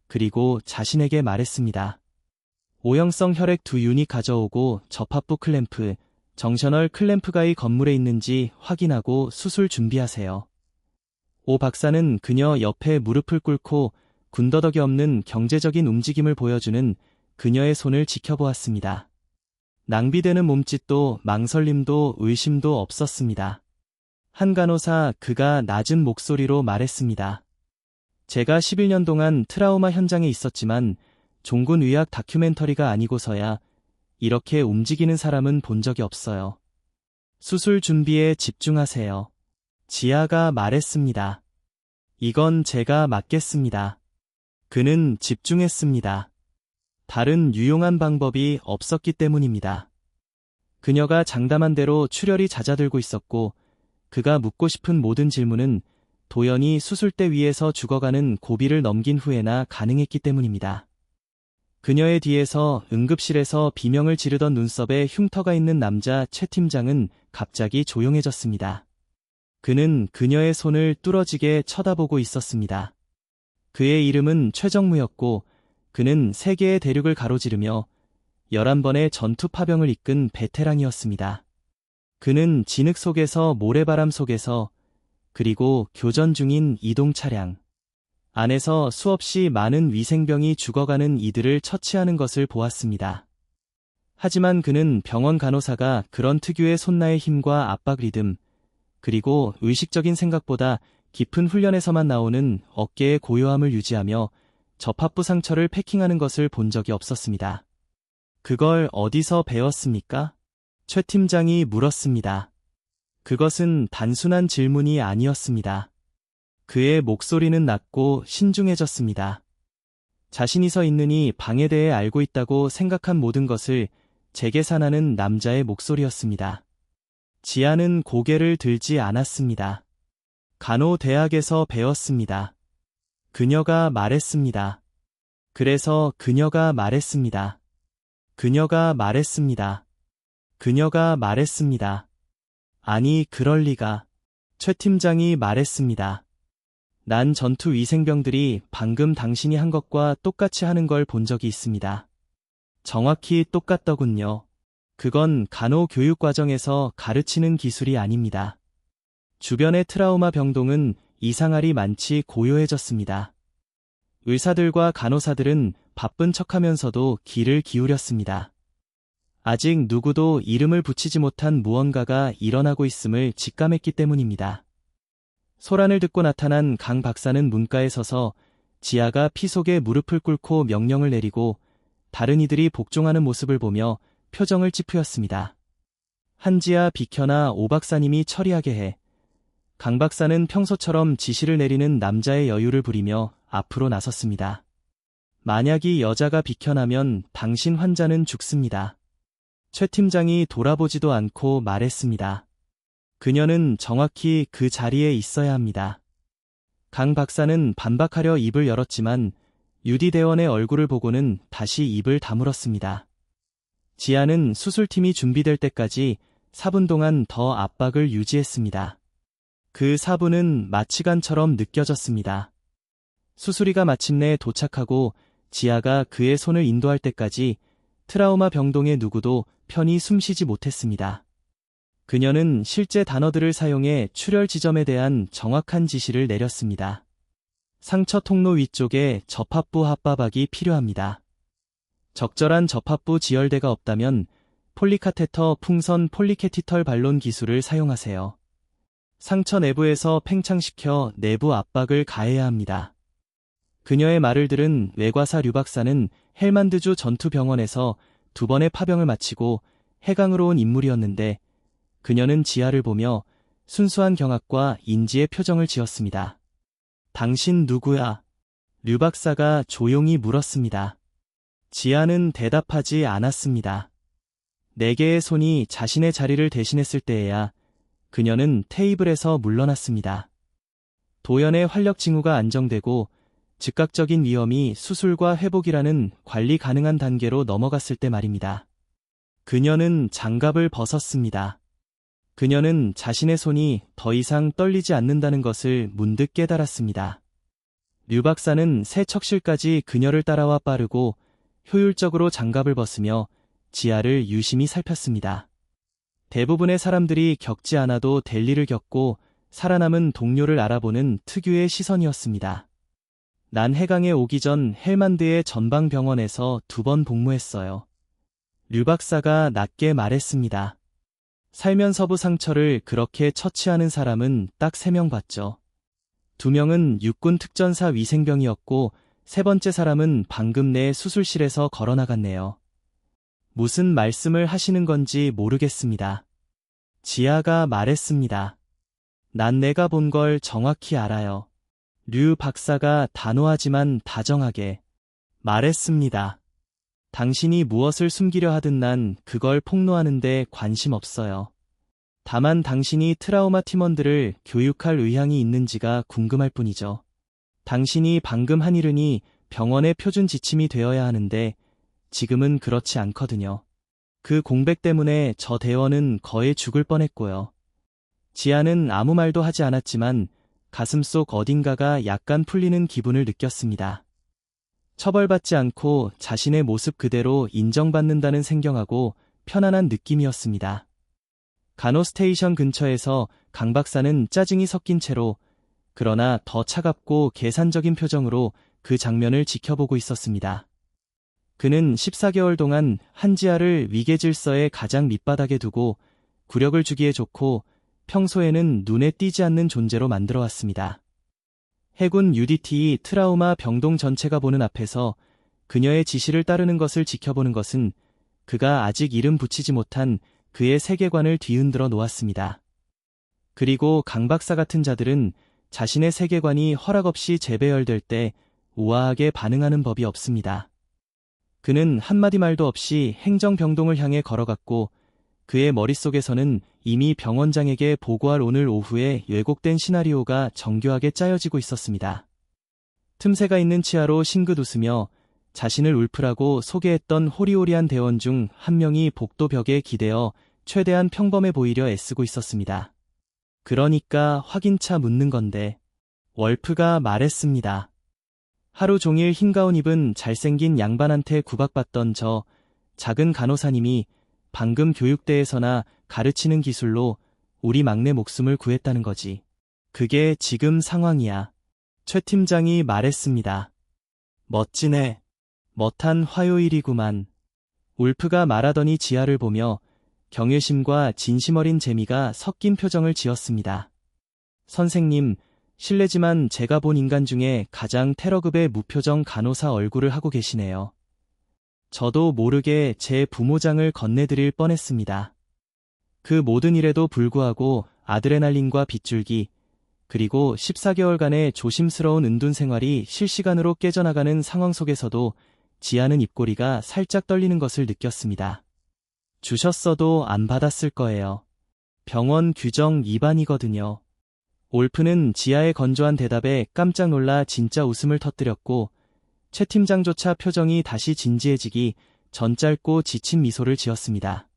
그리고 자신에게 말했습니다. O형성 혈액 2유닛 가져오고 접합부 클램프, 정셔널 클램프가 이 건물에 있는지 확인하고 수술 준비하세요. 오 박사는 그녀 옆에 무릎을 꿇고 군더더기 없는 경제적인 움직임을 보여주는 그녀의 손을 지켜보았습니다. 낭비되는 몸짓도 망설임도 의심도 없었습니다. 한 간호사 그가 낮은 목소리로 말했습니다. 제가 11년 동안 트라우마 현장에 있었지만 종군 의학 다큐멘터리가 아니고서야 이렇게 움직이는 사람은 본 적이 없어요. 수술 준비에 집중하세요. 지아가 말했습니다. 이건 제가 맡겠습니다. 그는 집중했습니다. 다른 유용한 방법이 없었기 때문입니다. 그녀가 장담한 대로 출혈이 잦아들고 있었고 그가 묻고 싶은 모든 질문은 도연이 수술대 위에서 죽어가는 고비를 넘긴 후에나 가능했기 때문입니다. 그녀의 뒤에서 응급실에서 비명을 지르던 눈썹에 흉터가 있는 남자 최 팀장은 갑자기 조용해졌습니다. 그는 그녀의 손을 뚫어지게 쳐다보고 있었습니다. 그의 이름은 최정무였고 그는 세계의 대륙을 가로지르며 11번의 전투 파병을 이끈 베테랑이었습니다. 그는 진흙 속에서 모래바람 속에서 그리고 교전 중인 이동 차량 안에서 수없이 많은 위생병이 죽어가는 이들을 처치하는 것을 보았습니다. 하지만 그는 병원 간호사가 그런 특유의 손나의 힘과 압박 리듬, 그리고 의식적인 생각보다 깊은 훈련에서만 나오는 어깨의 고요함을 유지하며 접합부 상처를 패킹하는 것을 본 적이 없었습니다. 그걸 어디서 배웠습니까? 최 팀장이 물었습니다. 그것은 단순한 질문이 아니었습니다. 그의 목소리는 낮고 신중해졌습니다. 자신이 서 있느니 방에 대해 알고 있다고 생각한 모든 것을 재계산하는 남자의 목소리였습니다. 지아는 고개를 들지 않았습니다. 간호대학에서 배웠습니다. 그녀가 말했습니다. 그래서 그녀가 말했습니다. 그녀가 말했습니다. 그녀가 말했습니다. 아니, 그럴 리가. 최 팀장이 말했습니다. 난 전투 위생병들이 방금 당신이 한 것과 똑같이 하는 걸 본 적이 있습니다. 정확히 똑같더군요. 그건 간호 교육 과정에서 가르치는 기술이 아닙니다. 주변의 트라우마 병동은 이상할이 많지 고요해졌습니다. 의사들과 간호사들은 바쁜 척하면서도 귀를 기울였습니다. 아직 누구도 이름을 붙이지 못한 무언가가 일어나고 있음을 직감했기 때문입니다. 소란을 듣고 나타난 강 박사는 문가에 서서 지아가 피 속에 무릎을 꿇고 명령을 내리고 다른 이들이 복종하는 모습을 보며 표정을 찌푸렸습니다. 한지아 비켜나 오 박사님이 처리하게 해. 강 박사는 평소처럼 지시를 내리는 남자의 여유를 부리며 앞으로 나섰습니다. 만약 이 여자가 비켜나면 당신 환자는 죽습니다. 최 팀장이 돌아보지도 않고 말했습니다. 그녀는 정확히 그 자리에 있어야 합니다. 강 박사는 반박하려 입을 열었지만 유디 대원의 얼굴을 보고는 다시 입을 다물었습니다. 지아는 수술팀이 준비될 때까지 4분 동안 더 압박을 유지했습니다. 그 4분은 마취간처럼 느껴졌습니다. 수술이가 마침내 도착하고 지아가 그의 손을 인도할 때까지 트라우마 병동의 누구도 편히 숨쉬지 못했습니다. 그녀는 실제 단어들을 사용해 출혈 지점에 대한 정확한 지시를 내렸습니다. 상처 통로 위쪽에 접합부 합바박이 필요합니다. 적절한 접합부 지혈대가 없다면 폴리카테터 풍선 폴리캐티털 발론 기술을 사용하세요. 상처 내부에서 팽창시켜 내부 압박을 가해야 합니다. 그녀의 말을 들은 외과사 류 박사는 헬만드주 전투병원에서 2번의 파병을 마치고 해강으로 온 인물이었는데 그녀는 지아를 보며 순수한 경악과 인지의 표정을 지었습니다. 당신 누구야? 류 박사가 조용히 물었습니다. 지아는 대답하지 않았습니다. 4개의 손이 자신의 자리를 대신했을 때에야 그녀는 테이블에서 물러났습니다. 도연의 활력 징후가 안정되고 즉각적인 위험이 수술과 회복이라는 관리 가능한 단계로 넘어갔을 때 말입니다. 그녀는 장갑을 벗었습니다. 그녀는 자신의 손이 더 이상 떨리지 않는다는 것을 문득 깨달았습니다. 류 박사는 새 척실까지 그녀를 따라와 빠르고 효율적으로 장갑을 벗으며 지아를 유심히 살폈습니다. 대부분의 사람들이 겪지 않아도 될 일을 겪고 살아남은 동료를 알아보는 특유의 시선이었습니다. 난 해강에 오기 전 헬만드의 전방병원에서 2번 복무했어요. 류 박사가 낮게 말했습니다. 살면서부 상처를 그렇게 처치하는 사람은 딱 3명 봤죠. 2명은 육군 특전사 위생병이었고 3번째 사람은 방금 내 수술실에서 걸어나갔네요. 무슨 말씀을 하시는 건지 모르겠습니다. 지아가 말했습니다. 난 내가 본 걸 정확히 알아요. 류 박사가 단호하지만 다정하게 말했습니다. 당신이 무엇을 숨기려 하든 난 그걸 폭로하는데 관심 없어요. 다만 당신이 트라우마 팀원들을 교육할 의향이 있는지가 궁금할 뿐이죠. 당신이 방금 한 일은이 병원의 표준 지침이 되어야 하는데 지금은 그렇지 않거든요. 그 공백 때문에 저 대원은 거의 죽을 뻔했고요. 지아는 아무 말도 하지 않았지만 가슴속 어딘가가 약간 풀리는 기분을 느꼈습니다. 처벌받지 않고 자신의 모습 그대로 인정받는다는 생경하고 편안한 느낌이었습니다. 간호 스테이션 근처에서 강 박사는 짜증이 섞인 채로 그러나 더 차갑고 계산적인 표정으로 그 장면을 지켜보고 있었습니다. 그는 14개월 동안 한지아를 위계질서의 가장 밑바닥에 두고 구력을 주기에 좋고 평소에는 눈에 띄지 않는 존재로 만들어왔습니다. 해군 UDT 트라우마 병동 전체가 보는 앞에서 그녀의 지시를 따르는 것을 지켜보는 것은 그가 아직 이름 붙이지 못한 그의 세계관을 뒤흔들어 놓았습니다. 그리고 강 박사 같은 자들은 자신의 세계관이 허락 없이 재배열될 때 우아하게 반응하는 법이 없습니다. 그는 한마디 말도 없이 행정병동을 향해 걸어갔고 그의 머릿속에서는 이미 병원장에게 보고할 오늘 오후에 왜곡된 시나리오가 정교하게 짜여지고 있었습니다. 틈새가 있는 치아로 싱긋 웃으며 자신을 울프라고 소개했던 호리호리한 대원 중 한 명이 복도 벽에 기대어 최대한 평범해 보이려 애쓰고 있었습니다. 그러니까 확인차 묻는 건데, 월프가 말했습니다. 하루 종일 흰 가운 입은 잘생긴 양반한테 구박받던 저 작은 간호사님이 방금 교육대에서나 가르치는 기술로 우리 막내 목숨을 구했다는 거지. 그게 지금 상황이야. 최 팀장이 말했습니다. 멋지네. 멋한 화요일이구만. 울프가 말하더니 지아를 보며 경외심과 진심 어린 재미가 섞인 표정을 지었습니다. 선생님, 실례지만 제가 본 인간 중에 가장 테러급의 무표정 간호사 얼굴을 하고 계시네요. 저도 모르게 제 부모장을 건네드릴 뻔했습니다. 그 모든 일에도 불구하고 아드레날린과 빗줄기, 그리고 14개월간의 조심스러운 은둔 생활이 실시간으로 깨져나가는 상황 속에서도 지아는 입꼬리가 살짝 떨리는 것을 느꼈습니다. 주셨어도 안 받았을 거예요. 병원 규정 위반이거든요. 올프는 지아의 건조한 대답에 깜짝 놀라 진짜 웃음을 터뜨렸고 최 팀장조차 표정이 다시 진지해지기 전 짧고 지친 미소를 지었습니다.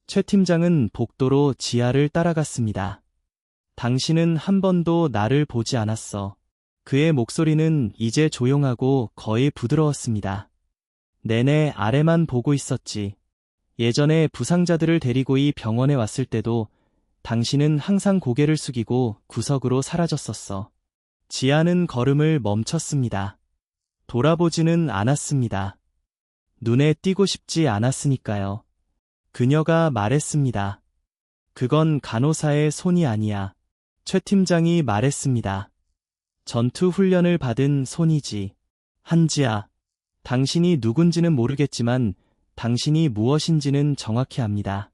최 팀장은 복도로 지아를 따라갔습니다. 당신은 한 번도 나를 보지 않았어. 그의 목소리는 이제 조용하고 거의 부드러웠습니다. 내내 아래만 보고 있었지. 예전에 부상자들을 데리고 이 병원에 왔을 때도 당신은 항상 고개를 숙이고 구석으로 사라졌었어. 지아는 걸음을 멈췄습니다. 돌아보지는 않았습니다. 눈에 띄고 싶지 않았으니까요. 그녀가 말했습니다. 그건 간호사의 손이 아니야. 최 팀장이 말했습니다. 전투 훈련을 받은 손이지. 한지아, 당신이 누군지는 모르겠지만 당신이 무엇인지는 정확히 압니다.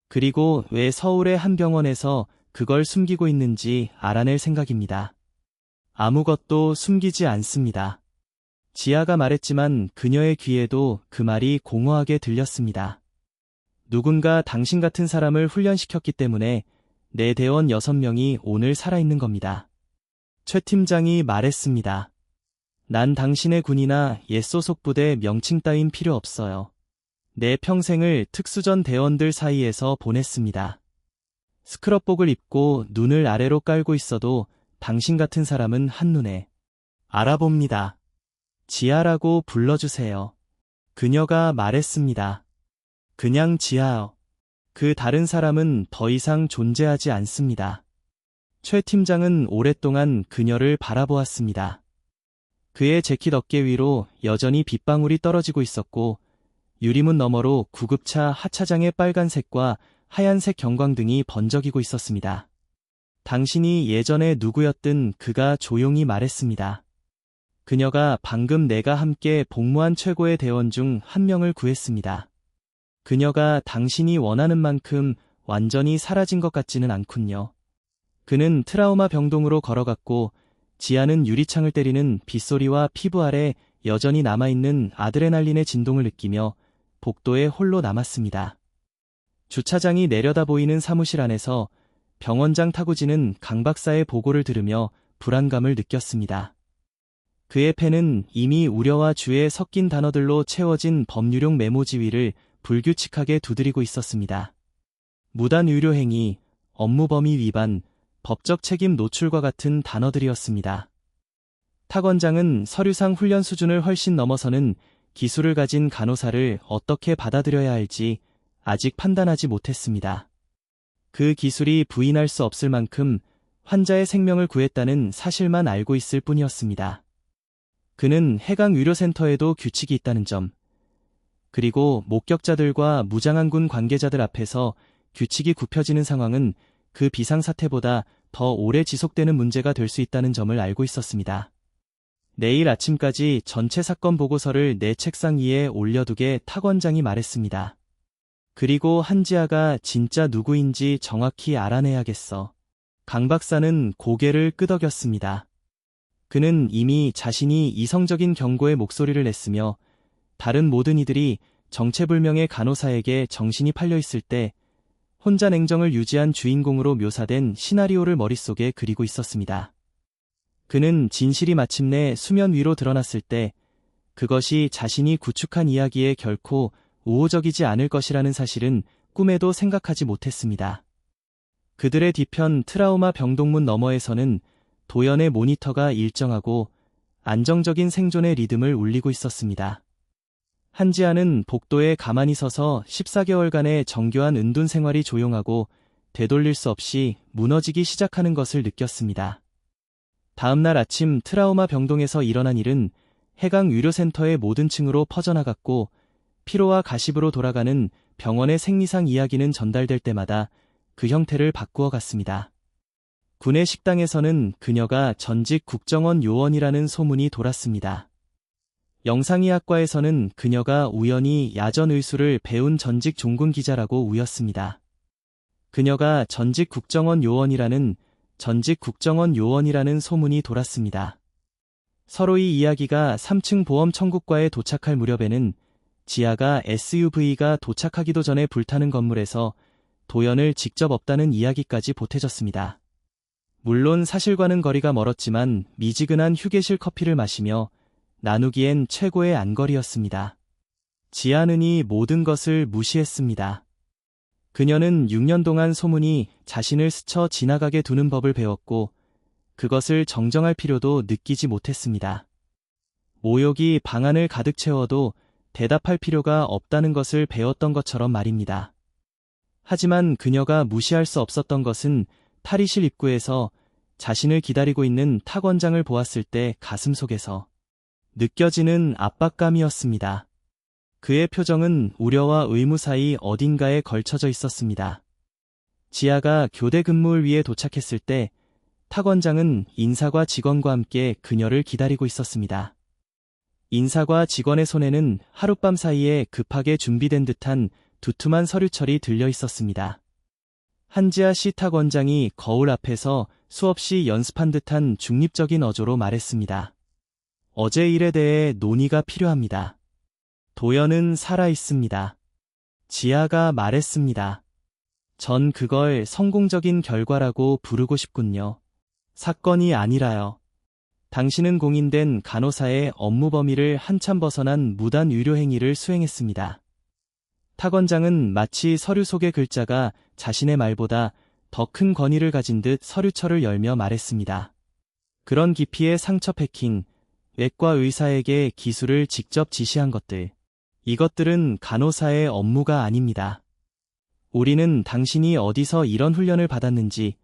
그리고 왜 서울의 한 병원에서 그걸 숨기고 있는지 알아낼 생각입니다. 아무것도 숨기지 않습니다. 지아가 말했지만 그녀의 귀에도 그 말이 공허하게 들렸습니다. 누군가 당신 같은 사람을 훈련시켰기 때문에 내 대원 6명이 오늘 살아있는 겁니다. 최 팀장이 말했습니다. 난 당신의 군이나 옛 소속 부대 명칭 따윈 필요 없어요. 내 평생을 특수전 대원들 사이에서 보냈습니다. 스크럽복을 입고 눈을 아래로 깔고 있어도 당신 같은 사람은 한눈에 알아봅니다. 지아라고 불러주세요. 그녀가 말했습니다. 그냥 지아요. 그 다른 사람은 더 이상 존재하지 않습니다. 최 팀장은 오랫동안 그녀를 바라보았습니다. 그의 재킷 어깨 위로 여전히 빗방울이 떨어지고 있었고 유리문 너머로 구급차 하차장의 빨간색과 하얀색 경광등이 번쩍이고 있었습니다. 당신이 예전에 누구였든 그가 조용히 말했습니다. 그녀가 방금 내가 함께 복무한 최고의 대원 중 한 명을 구했습니다. 그녀가 당신이 원하는 만큼 완전히 사라진 것 같지는 않군요. 그는 트라우마 병동으로 걸어갔고 지아는 유리창을 때리는 빗소리와 피부 아래 여전히 남아있는 아드레날린의 진동을 느끼며 복도에 홀로 남았습니다. 주차장이 내려다 보이는 사무실 안에서 병원장 타구지는 강 박사의 보고를 들으며 불안감을 느꼈습니다. 그의 펜은 이미 우려와 주에 섞인 단어들로 채워진 법률용 메모지 위를 불규칙하게 두드리고 있었습니다. 무단 의료 행위, 업무 범위 위반, 법적 책임 노출과 같은 단어들이었습니다. 탁원장은 서류상 훈련 수준을 훨씬 넘어서는 기술을 가진 간호사를 어떻게 받아들여야 할지 아직 판단하지 못했습니다. 그 기술이 부인할 수 없을 만큼 환자의 생명을 구했다는 사실만 알고 있을 뿐이었습니다. 그는 해강의료센터에도 규칙이 있다는 점, 그리고 목격자들과 무장항군 관계자들 앞에서 규칙이 굽혀지는 상황은 그 비상사태보다 더 오래 지속되는 문제가 될 수 있다는 점을 알고 있었습니다. 내일 아침까지 전체 사건 보고서를 내 책상 위에 올려두게 탁원장이 말했습니다. 그리고 한지아가 진짜 누구인지 정확히 알아내야겠어. 강 박사는 고개를 끄덕였습니다. 그는 이미 자신이 이성적인 경고의 목소리를 냈으며 다른 모든 이들이 정체불명의 간호사에게 정신이 팔려있을 때 혼자 냉정을 유지한 주인공으로 묘사된 시나리오를 머릿속에 그리고 있었습니다. 그는 진실이 마침내 수면 위로 드러났을 때 그것이 자신이 구축한 이야기에 결코 우호적이지 않을 것이라는 사실은 꿈에도 생각하지 못했습니다. 그들의 뒤편 트라우마 병동문 너머에서는 도연의 모니터가 일정하고 안정적인 생존의 리듬을 울리고 있었습니다. 한지아는 복도에 가만히 서서 14개월간의 정교한 은둔 생활이 조용하고 되돌릴 수 없이 무너지기 시작하는 것을 느꼈습니다. 다음 날 아침 트라우마 병동에서 일어난 일은 해강의료센터의 모든 층으로 퍼져나갔고 피로와 가십으로 돌아가는 병원의 생리상 이야기는 전달될 때마다 그 형태를 바꾸어 갔습니다. 군의 식당에서는 그녀가 전직 국정원 요원이라는 소문이 돌았습니다. 영상의학과에서는 그녀가 우연히 야전의술을 배운 전직 종군 기자라고 우겼습니다. 그녀가 전직 국정원 요원이라는 소문이 돌았습니다. 서로의 이야기가 3층 보험 청구과에 도착할 무렵에는 지아가 SUV가 도착하기도 전에 불타는 건물에서 도연을 직접 업다는 이야기까지 보태졌습니다. 물론 사실과는 거리가 멀었지만 미지근한 휴게실 커피를 마시며 나누기엔 최고의 안거리였습니다. 지아는 이 모든 것을 무시했습니다. 그녀는 6년 동안 소문이 자신을 스쳐 지나가게 두는 법을 배웠고 그것을 정정할 필요도 느끼지 못했습니다. 모욕이 방안을 가득 채워도 대답할 필요가 없다는 것을 배웠던 것처럼 말입니다. 하지만 그녀가 무시할 수 없었던 것은 탈의실 입구에서 자신을 기다리고 있는 탁원장을 보았을 때 가슴속에서 느껴지는 압박감이었습니다. 그의 표정은 우려와 의무 사이 어딘가에 걸쳐져 있었습니다. 지아가 교대 근무를 위해 도착했을 때 탁원장은 인사과 직원과 함께 그녀를 기다리고 있었습니다. 인사과 직원의 손에는 하룻밤 사이에 급하게 준비된 듯한 두툼한 서류철이 들려 있었습니다. 한지아 씨 탁원장이 거울 앞에서 수없이 연습한 듯한 중립적인 어조로 말했습니다. 어제 일에 대해 논의가 필요합니다. 도연은 살아있습니다. 지아가 말했습니다. 전 그걸 성공적인 결과라고 부르고 싶군요. 사건이 아니라요. 당신은 공인된 간호사의 업무 범위를 한참 벗어난 무단 의료 행위를 수행했습니다. 탁원장은 마치 서류 속의 글자가 자신의 말보다 더 큰 권위를 가진 듯 서류철을 열며 말했습니다. 그런 깊이의 상처 패킹, 외과 의사에게 기술을 직접 지시한 것들, 이것들은 간호사의 업무가 아닙니다. 우리는 당신이 어디서 이런 훈련을 받았는지,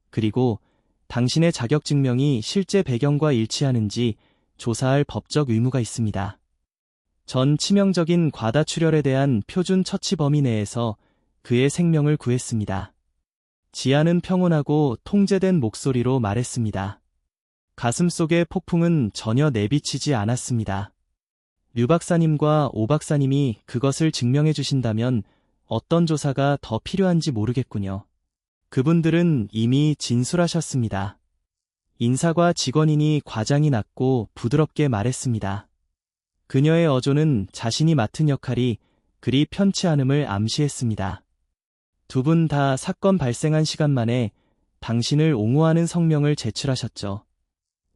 그리고 당신의 자격증명이 실제 배경과 일치하는지 조사할 법적 의무가 있습니다. 전 치명적인 과다출혈에 대한 표준 처치 범위 내에서 그의 생명을 구했습니다. 지아는 평온하고 통제된 목소리로 말했습니다. 가슴속의 폭풍은 전혀 내비치지 않았습니다. 류 박사님과 오 박사님이 그것을 증명해 주신다면 어떤 조사가 더 필요한지 모르겠군요. 그분들은 이미 진술하셨습니다. 인사과 직원이니 과장이 낮고 부드럽게 말했습니다. 그녀의 어조는 자신이 맡은 역할이 그리 편치 않음을 암시했습니다. 두 분 다 사건 발생한 시간 만에 당신을 옹호하는 성명을 제출하셨죠.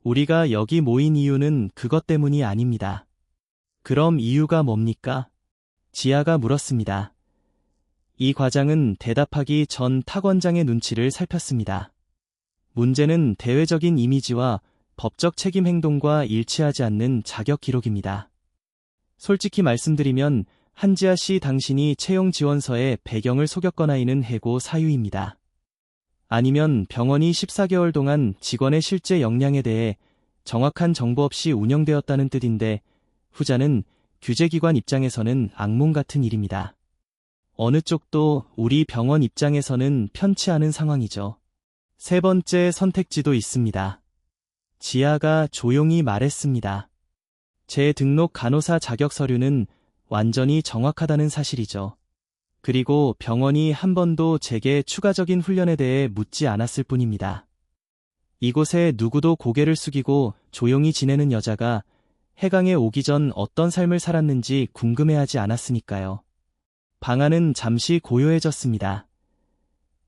우리가 여기 모인 이유는 그것 때문이 아닙니다. 그럼 이유가 뭡니까? 지아가 물었습니다. 이 과장은 대답하기 전 탁원장의 눈치를 살폈습니다. 문제는 대외적인 이미지와 법적 책임 행동과 일치하지 않는 자격 기록입니다. 솔직히 말씀드리면 한지아 씨 당신이 채용 지원서에 배경을 속였거나이는 해고 사유입니다. 아니면 병원이 14개월 동안 직원의 실제 역량에 대해 정확한 정보 없이 운영되었다는 뜻인데, 후자는 규제기관 입장에서는 악몽 같은 일입니다. 어느 쪽도 우리 병원 입장에서는 편치 않은 상황이죠. 세 번째 선택지도 있습니다. 지아가 조용히 말했습니다. 제 등록 간호사 자격 서류는 완전히 정확하다는 사실이죠. 그리고 병원이 한 번도 제게 추가적인 훈련에 대해 묻지 않았을 뿐입니다. 이곳에 누구도 고개를 숙이고 조용히 지내는 여자가 해강에 오기 전 어떤 삶을 살았는지 궁금해하지 않았으니까요. 방안은 잠시 고요해졌습니다.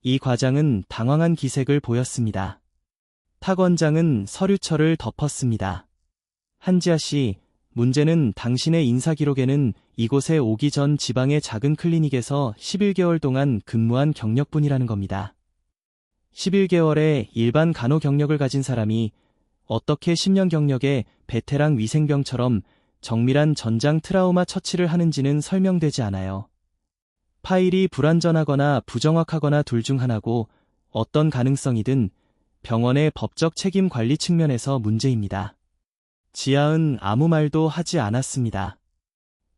이 과장은 당황한 기색을 보였습니다. 탁 원장은 서류철을 덮었습니다. 한지아 씨, 문제는 당신의 인사기록에는 이곳에 오기 전 지방의 작은 클리닉에서 11개월 동안 근무한 경력뿐이라는 겁니다. 11개월의 일반 간호 경력을 가진 사람이 어떻게 10년 경력의 베테랑 위생병처럼 정밀한 전장 트라우마 처치를 하는지는 설명되지 않아요. 파일이 불완전하거나 부정확하거나 둘 중 하나고 어떤 가능성이든 병원의 법적 책임 관리 측면에서 문제입니다. 지아은 아무 말도 하지 않았습니다.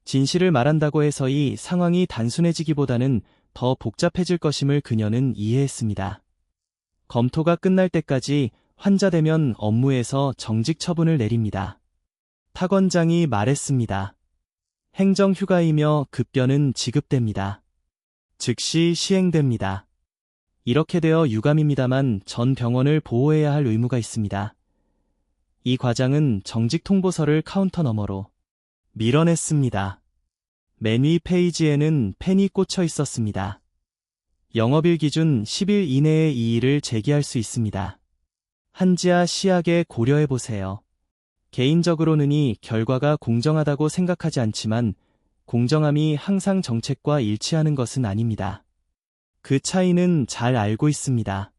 진실을 말한다고 해서 이 상황이 단순해지기보다는 더 복잡해질 것임을 그녀는 이해했습니다. 검토가 끝날 때까지 환자 대면 업무에서 정직 처분을 내립니다. 탁 원장이 말했습니다. 행정 휴가이며 급여는 지급됩니다. 즉시 시행됩니다. 이렇게 되어 유감입니다만 전 병원을 보호해야 할 의무가 있습니다. 이 과장은 정직 통보서를 카운터 너머로 밀어냈습니다. 맨 위 페이지에는 펜이 꽂혀 있었습니다. 영업일 기준 10일 이내에 이 일을 제기할 수 있습니다. 한지아 씨에게 고려해보세요. 개인적으로는 이 결과가 공정하다고 생각하지 않지만 공정함이 항상 정책과 일치하는 것은 아닙니다. 그 차이는 잘 알고 있습니다.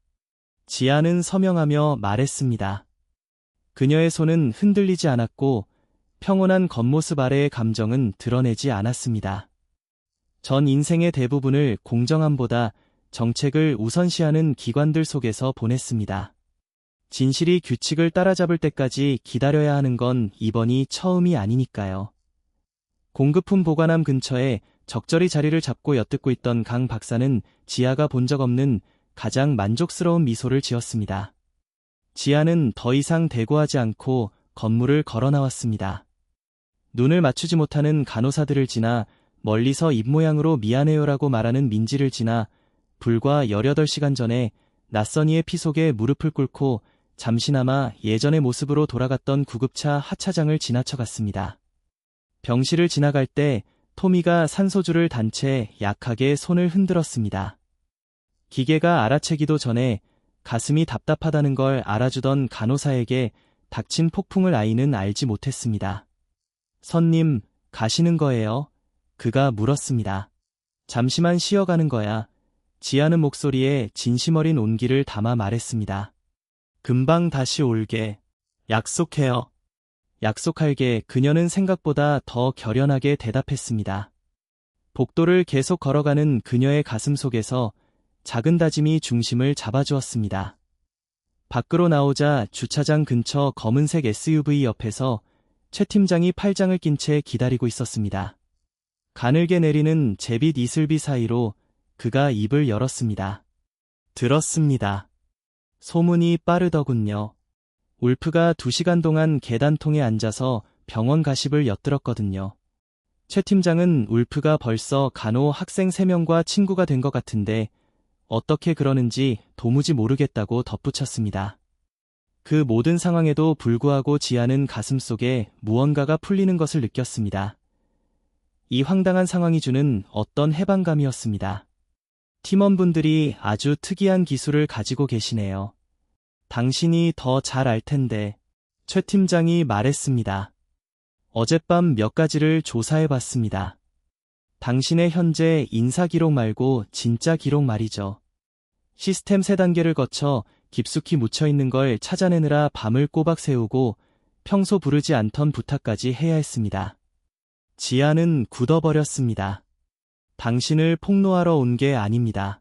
지아는 서명하며 말했습니다. 그녀의 손은 흔들리지 않았고 평온한 겉모습 아래의 감정은 드러내지 않았습니다. 전 인생의 대부분을 공정함보다 정책을 우선시하는 기관들 속에서 보냈습니다. 진실이 규칙을 따라잡을 때까지 기다려야 하는 건 이번이 처음이 아니니까요. 공급품 보관함 근처에 적절히 자리를 잡고 엿듣고 있던 강 박사는 지아가 본 적 없는 가장 만족스러운 미소를 지었습니다. 지아는 더 이상 대고하지 않고 건물을 걸어 나왔습니다. 눈을 맞추지 못하는 간호사들을 지나 멀리서 입모양으로 미안해요라고 말하는 민지를 지나 불과 18시간 전에 낯선 이의 피 속에 무릎을 꿇고 잠시나마 예전의 모습으로 돌아갔던 구급차 하차장을 지나쳐갔습니다. 병실을 지나갈 때 토미가 산소줄을 단 채 약하게 손을 흔들었습니다. 기계가 알아채기도 전에 가슴이 답답하다는 걸 알아주던 간호사에게 닥친 폭풍을 아이는 알지 못했습니다. 선님, 가시는 거예요? 그가 물었습니다. 잠시만 쉬어가는 거야. 지아는 목소리에 진심 어린 온기를 담아 말했습니다. 금방 다시 올게. 약속해요. 약속할게. 그녀는 생각보다 더 결연하게 대답했습니다. 복도를 계속 걸어가는 그녀의 가슴 속에서 작은 다짐이 중심을 잡아주었습니다. 밖으로 나오자 주차장 근처 검은색 SUV 옆에서 최 팀장이 팔짱을 낀 채 기다리고 있었습니다. 가늘게 내리는 제빗 이슬비 사이로 그가 입을 열었습니다. 들었습니다. 소문이 빠르더군요. 울프가 2시간 동안 계단통에 앉아서 병원 가십을 엿들었거든요. 최 팀장은 울프가 벌써 간호 학생 3명과 친구가 된 것 같은데 어떻게 그러는지 도무지 모르겠다고 덧붙였습니다. 그 모든 상황에도 불구하고 지아는 가슴속에 무언가가 풀리는 것을 느꼈습니다. 이 황당한 상황이 주는 어떤 해방감이었습니다. 팀원분들이 아주 특이한 기술을 가지고 계시네요. 당신이 더 잘 알 텐데, 최 팀장이 말했습니다. 어젯밤 몇 가지를 조사해봤습니다. 당신의 현재 인사기록 말고 진짜 기록 말이죠. 시스템 3단계를 거쳐 깊숙이 묻혀있는 걸 찾아내느라 밤을 꼬박 새우고 평소 부르지 않던 부탁까지 해야 했습니다. 지아는 굳어버렸습니다. 당신을 폭로하러 온 게 아닙니다.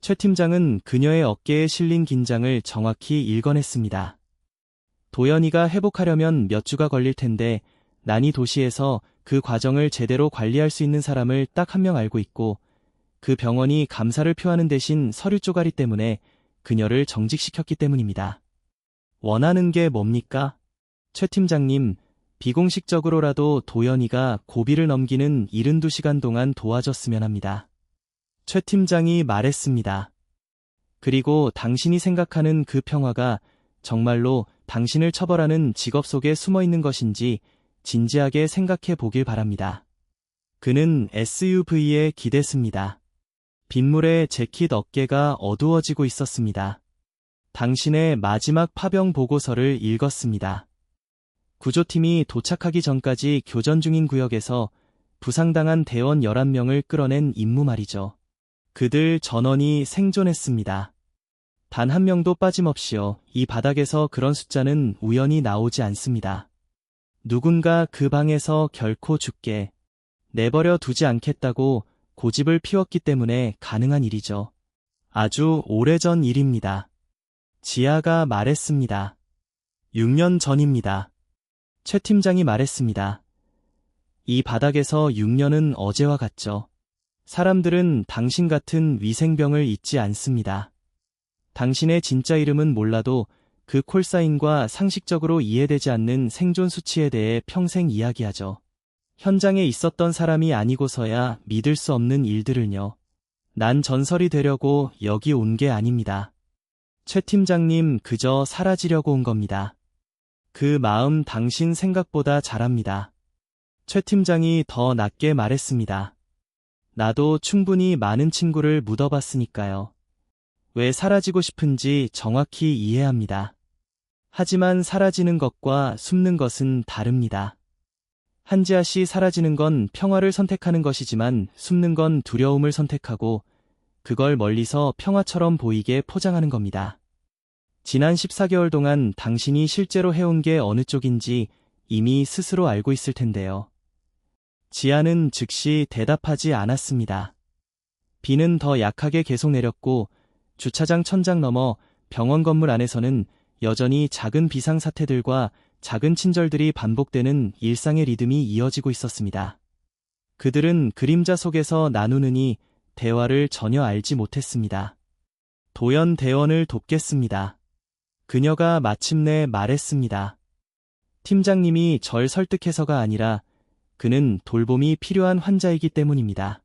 최 팀장은 그녀의 어깨에 실린 긴장을 정확히 읽어냈습니다. 도연이가 회복하려면 몇 주가 걸릴 텐데 난이 도시에서 그 과정을 제대로 관리할 수 있는 사람을 딱 한 명 알고 있고 그 병원이 감사를 표하는 대신 서류 쪼가리 때문에 그녀를 정직시켰기 때문입니다. 원하는 게 뭡니까? 최 팀장님, 비공식적으로라도 도연이가 고비를 넘기는 72시간 동안 도와줬으면 합니다. 최 팀장이 말했습니다. 그리고 당신이 생각하는 그 평화가 정말로 당신을 처벌하는 직업 속에 숨어 있는 것인지 진지하게 생각해 보길 바랍니다. 그는 SUV에 기댔습니다. 빗물에 재킷 어깨가 어두워지고 있었습니다. 당신의 마지막 파병 보고서를 읽었습니다. 구조팀이 도착하기 전까지 교전 중인 구역에서 부상당한 대원 11명을 끌어낸 임무 말이죠. 그들 전원이 생존했습니다. 단 한 명도 빠짐없이요. 이 바닥에서 그런 숫자는 우연히 나오지 않습니다. 누군가 그 방에서 결코 죽게 내버려 두지 않겠다고 고집을 피웠기 때문에 가능한 일이죠. 아주 오래전 일입니다. 지아가 말했습니다. 6년 전입니다. 최 팀장이 말했습니다. 이 바닥에서 6년은 어제와 같죠. 사람들은 당신 같은 위생병을 잊지 않습니다. 당신의 진짜 이름은 몰라도 그 콜사인과 상식적으로 이해되지 않는 생존 수치에 대해 평생 이야기하죠. 현장에 있었던 사람이 아니고서야 믿을 수 없는 일들을요. 난 전설이 되려고 여기 온 게 아닙니다. 최 팀장님, 그저 사라지려고 온 겁니다. 그 마음 당신 생각보다 잘합니다. 최 팀장이 더 낮게 말했습니다. 나도 충분히 많은 친구를 묻어봤으니까요. 왜 사라지고 싶은지 정확히 이해합니다. 하지만 사라지는 것과 숨는 것은 다릅니다. 한지아 씨, 사라지는 건 평화를 선택하는 것이지만 숨는 건 두려움을 선택하고 그걸 멀리서 평화처럼 보이게 포장하는 겁니다. 지난 14개월 동안 당신이 실제로 해온 게 어느 쪽인지 이미 스스로 알고 있을 텐데요. 지아는 즉시 대답하지 않았습니다. 비는 더 약하게 계속 내렸고 주차장 천장 너머 병원 건물 안에서는 여전히 작은 비상사태들과 작은 친절들이 반복되는 일상의 리듬이 이어지고 있었습니다. 그들은 그림자 속에서 나누느니 대화를 전혀 알지 못했습니다. 도연 대원을 돕겠습니다. 그녀가 마침내 말했습니다. 팀장님이 절 설득해서가 아니라 그는 돌봄이 필요한 환자이기 때문입니다.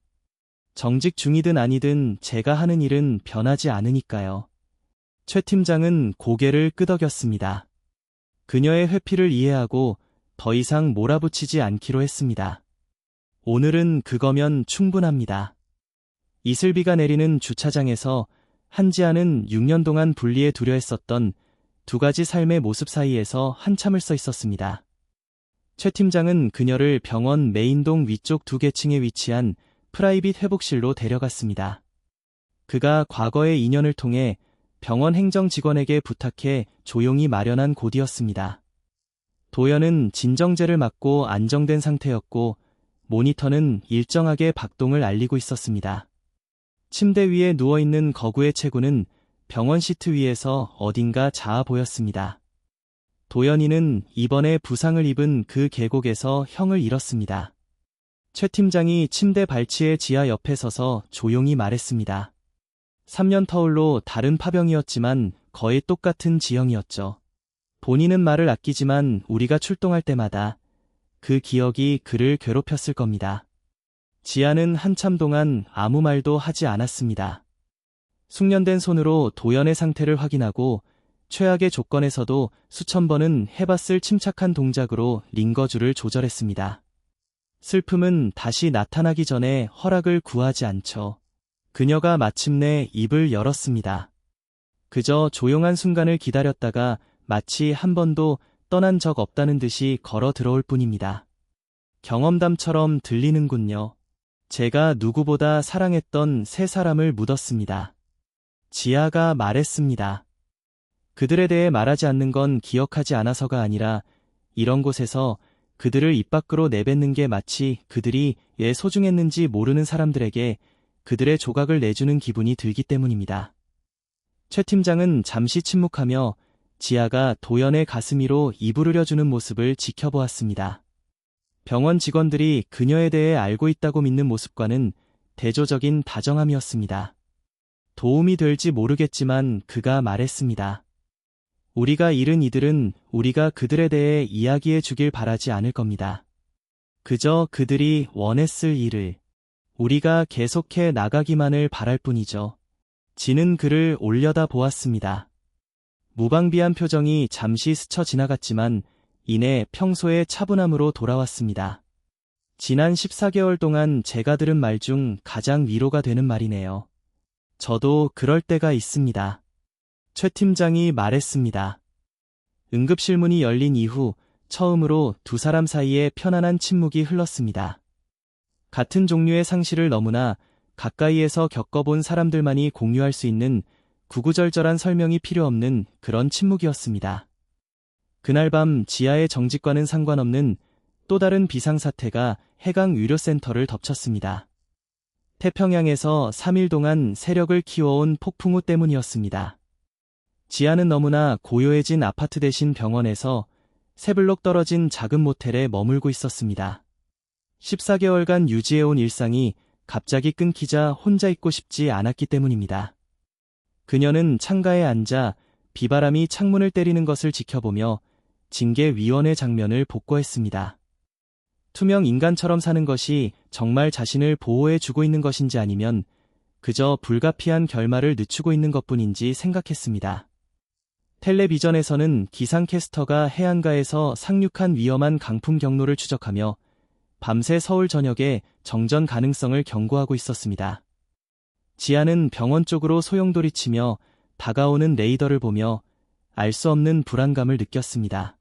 정직 중이든 아니든 제가 하는 일은 변하지 않으니까요. 최 팀장은 고개를 끄덕였습니다. 그녀의 회피를 이해하고 더 이상 몰아붙이지 않기로 했습니다. 오늘은 그거면 충분합니다. 이슬비가 내리는 주차장에서 한지아는 6년 동안 분리에 두려했었던 두 가지 삶의 모습 사이에서 한참을 서 있었습니다. 최 팀장은 그녀를 병원 메인동 위쪽 2계층에 위치한 프라이빗 회복실로 데려갔습니다. 그가 과거의 인연을 통해 병원 행정 직원에게 부탁해 조용히 마련한 곳이었습니다. 도연은 진정제를 맞고 안정된 상태였고 모니터는 일정하게 박동을 알리고 있었습니다. 침대 위에 누워있는 거구의 체구는 병원 시트 위에서 어딘가 자아 보였습니다. 도연이는 이번에 부상을 입은 그 계곡에서 형을 잃었습니다. 최 팀장이 침대 발치의 지하 옆에 서서 조용히 말했습니다. 3년 터울로 다른 파병이었지만 거의 똑같은 지형이었죠. 본인은 말을 아끼지만 우리가 출동할 때마다 그 기억이 그를 괴롭혔을 겁니다. 지아는 한참 동안 아무 말도 하지 않았습니다. 숙련된 손으로 도연의 상태를 확인하고 최악의 조건에서도 수천 번은 해봤을 침착한 동작으로 링거줄을 조절했습니다. 슬픔은 다시 나타나기 전에 허락을 구하지 않죠. 그녀가 마침내 입을 열었습니다. 그저 조용한 순간을 기다렸다가 마치 한 번도 떠난 적 없다는 듯이 걸어 들어올 뿐입니다. 경험담처럼 들리는군요. 제가 누구보다 사랑했던 세 사람을 묻었습니다. 지아가 말했습니다. 그들에 대해 말하지 않는 건 기억하지 않아서가 아니라 이런 곳에서 그들을 입 밖으로 내뱉는 게 마치 그들이 왜 소중했는지 모르는 사람들에게 그들의 조각을 내주는 기분이 들기 때문입니다. 최 팀장은 잠시 침묵하며 지아가 도연의 가슴 위로 이불을 흘려주는 모습을 지켜보았습니다. 병원 직원들이 그녀에 대해 알고 있다고 믿는 모습과는 대조적인 다정함이었습니다. 도움이 될지 모르겠지만 그가 말했습니다. 우리가 잃은 이들은 우리가 그들에 대해 이야기해 주길 바라지 않을 겁니다. 그저 그들이 원했을 일을 우리가 계속해 나가기만을 바랄 뿐이죠. 지는 그를 올려다 보았습니다. 무방비한 표정이 잠시 스쳐 지나갔지만 이내 평소의 차분함으로 돌아왔습니다. 지난 14개월 동안 제가 들은 말 중 가장 위로가 되는 말이네요. 저도 그럴 때가 있습니다. 최 팀장이 말했습니다. 응급실 문이 열린 이후 처음으로 두 사람 사이에 편안한 침묵이 흘렀습니다. 같은 종류의 상실을 너무나 가까이에서 겪어본 사람들만이 공유할 수 있는 구구절절한 설명이 필요 없는 그런 침묵이었습니다. 그날 밤 지하의 정직과는 상관없는 또 다른 비상사태가 해강의료센터를 덮쳤습니다. 태평양에서 3일 동안 세력을 키워온 폭풍우 때문이었습니다. 지하는 너무나 고요해진 아파트 대신 병원에서 세 블록 떨어진 작은 모텔에 머물고 있었습니다. 14개월간 유지해온 일상이 갑자기 끊기자 혼자 있고 싶지 않았기 때문입니다. 그녀는 창가에 앉아 비바람이 창문을 때리는 것을 지켜보며 징계위원회 장면을 복구했습니다. 투명 인간처럼 사는 것이 정말 자신을 보호해주고 있는 것인지 아니면 그저 불가피한 결말을 늦추고 있는 것뿐인지 생각했습니다. 텔레비전에서는 기상캐스터가 해안가에서 상륙한 위험한 강풍 경로를 추적하며 밤새 서울 전역의 정전 가능성을 경고하고 있었습니다. 지아는 병원 쪽으로 소용돌이치며 다가오는 레이더를 보며 알 수 없는 불안감을 느꼈습니다.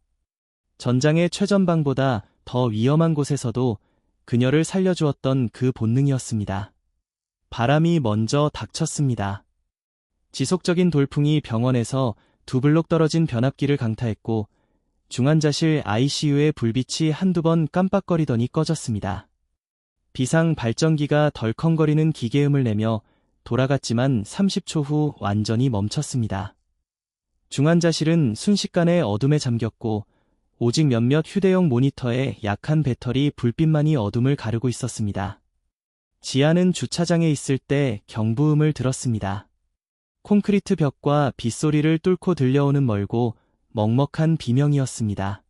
전장의 최전방보다 더 위험한 곳에서도 그녀를 살려주었던 그 본능이었습니다. 바람이 먼저 닥쳤습니다. 지속적인 돌풍이 병원에서 두 블록 떨어진 변압기를 강타했고 중환자실 ICU의 불빛이 한두 번 깜빡거리더니 꺼졌습니다. 비상 발전기가 덜컹거리는 기계음을 내며 돌아갔지만 30초 후 완전히 멈췄습니다. 중환자실은 순식간에 어둠에 잠겼고 오직 몇몇 휴대용 모니터에 약한 배터리 불빛만이 어둠을 가르고 있었습니다. 지아는 주차장에 있을 때 경부음을 들었습니다. 콘크리트 벽과 빗소리를 뚫고 들려오는 멀고 먹먹한 비명이었습니다.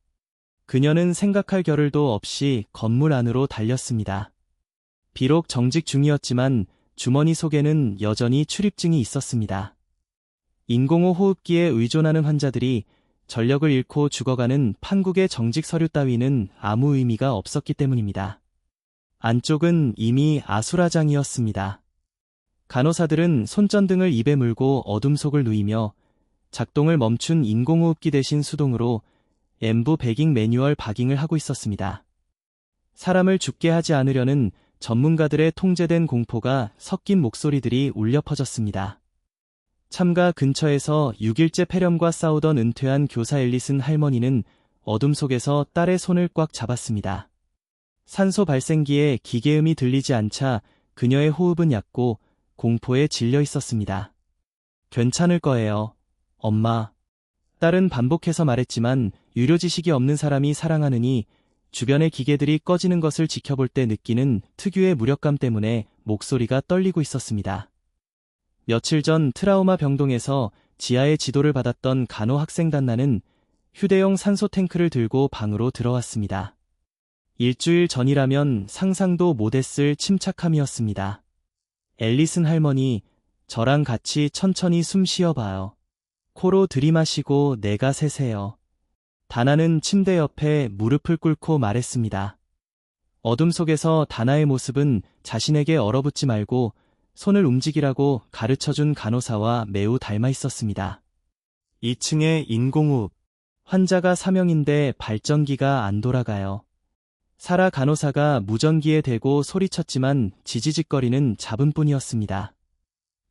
그녀는 생각할 겨를도 없이 건물 안으로 달렸습니다. 비록 정직 중이었지만 주머니 속에는 여전히 출입증이 있었습니다. 인공호 호흡기에 의존하는 환자들이 전력을 잃고 죽어가는 판국의 정직 서류 따위는 아무 의미가 없었기 때문입니다. 안쪽은 이미 아수라장이었습니다. 간호사들은 손전등을 입에 물고 어둠 속을 누이며 작동을 멈춘 인공호흡기 대신 수동으로 엠부 배깅 매뉴얼 박잉을 하고 있었습니다. 사람을 죽게 하지 않으려는 전문가들의 통제된 공포가 섞인 목소리들이 울려 퍼졌습니다. 참가 근처에서 6일째 폐렴과 싸우던 은퇴한 교사 앨리슨 할머니는 어둠 속에서 딸의 손을 꽉 잡았습니다. 산소 발생기에 기계음이 들리지 않자 그녀의 호흡은 얕고 공포에 질려 있었습니다. 괜찮을 거예요, 엄마. 딸은 반복해서 말했지만 유료 지식이 없는 사람이 사랑하느니 주변의 기계들이 꺼지는 것을 지켜볼 때 느끼는 특유의 무력감 때문에 목소리가 떨리고 있었습니다. 며칠 전 트라우마 병동에서 지하의 지도를 받았던 간호학생단나는 휴대용 산소 탱크를 들고 방으로 들어왔습니다. 일주일 전이라면 상상도 못했을 침착함이었습니다. 앨리슨 할머니, 저랑 같이 천천히 숨 쉬어봐요. 코로 들이마시고 내가 세세요. 다나는 침대 옆에 무릎을 꿇고 말했습니다. 어둠 속에서 다나의 모습은 자신에게 얼어붙지 말고 손을 움직이라고 가르쳐준 간호사와 매우 닮아 있었습니다. 2층에 인공호흡. 환자가 사명인데 발전기가 안 돌아가요. 사라 간호사가 무전기에 대고 소리쳤지만 지지직거리는 잡음뿐이었습니다.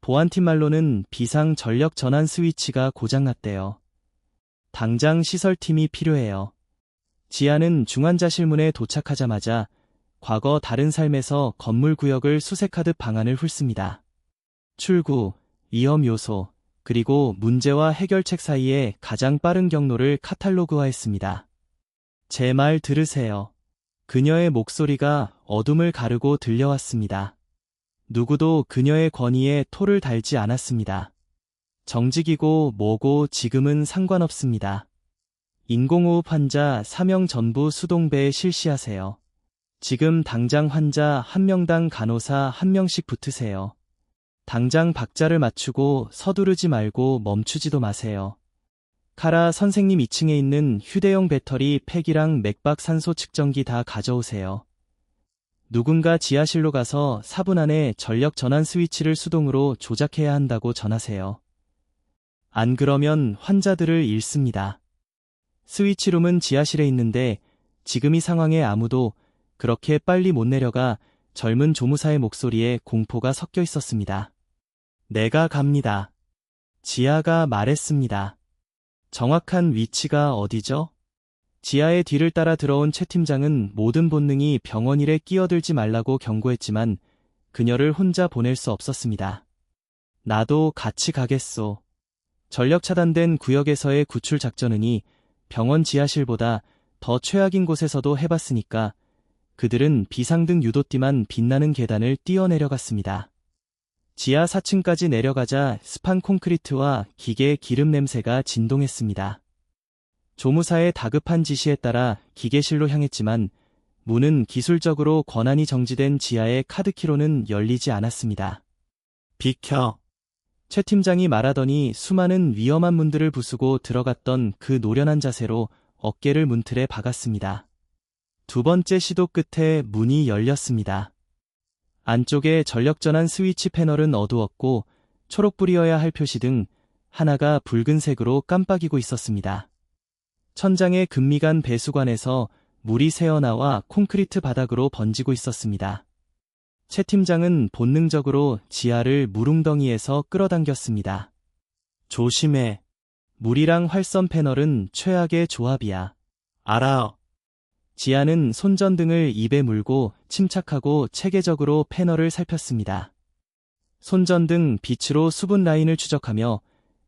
보안팀 말로는 비상 전력 전환 스위치가 고장났대요. 당장 시설팀이 필요해요. 지아는 중환자실 문에 도착하자마자 과거 다른 삶에서 건물 구역을 수색하듯 방안을 훑습니다. 출구, 위험 요소, 그리고 문제와 해결책 사이에 가장 빠른 경로를 카탈로그화했습니다. 제 말 들으세요. 그녀의 목소리가 어둠을 가르고 들려왔습니다. 누구도 그녀의 권위에 토를 달지 않았습니다. 정직이고 뭐고 지금은 상관없습니다. 인공호흡 환자 3명 전부 수동배에 실시하세요. 지금 당장 환자 1명당 간호사 1명씩 붙으세요. 당장 박자를 맞추고 서두르지 말고 멈추지도 마세요. 카라 선생님 2층에 있는 휴대용 배터리 팩이랑 맥박 산소 측정기 다 가져오세요. 누군가 지하실로 가서 4분 안에 전력 전환 스위치를 수동으로 조작해야 한다고 전하세요. 안 그러면 환자들을 잃습니다. 스위치룸은 지하실에 있는데 지금 이 상황에 아무도 그렇게 빨리 못 내려가. 젊은 조무사의 목소리에 공포가 섞여 있었습니다. 내가 갑니다. 지아가 말했습니다. 정확한 위치가 어디죠? 지아의 뒤를 따라 들어온 최 팀장은 모든 본능이 병원 일에 끼어들지 말라고 경고했지만 그녀를 혼자 보낼 수 없었습니다. 나도 같이 가겠소. 전력 차단된 구역에서의 구출 작전은이 병원 지하실보다 더 최악인 곳에서도 해봤으니까 그들은 비상등 유도띠만 빛나는 계단을 뛰어내려갔습니다. 지하 4층까지 내려가자 습한 콘크리트와 기계의 기름 냄새가 진동했습니다. 조무사의 다급한 지시에 따라 기계실로 향했지만 문은 기술적으로 권한이 정지된 지하의 카드키로는 열리지 않았습니다. 비켜! 최 팀장이 말하더니 수많은 위험한 문들을 부수고 들어갔던 그 노련한 자세로 어깨를 문틀에 박았습니다. 두 번째 시도 끝에 문이 열렸습니다. 안쪽에 전력전환 스위치 패널은 어두웠고 초록불이어야 할 표시 등 하나가 붉은색으로 깜빡이고 있었습니다. 천장의 금미간 배수관에서 물이 새어나와 콘크리트 바닥으로 번지고 있었습니다. 최 팀장은 본능적으로 지하를 물웅덩이에서 끌어당겼습니다. 조심해. 물이랑 활선 패널은 최악의 조합이야. 알아. 지아는 손전등을 입에 물고 침착하고 체계적으로 패널을 살폈습니다. 손전등 빛으로 수분 라인을 추적하며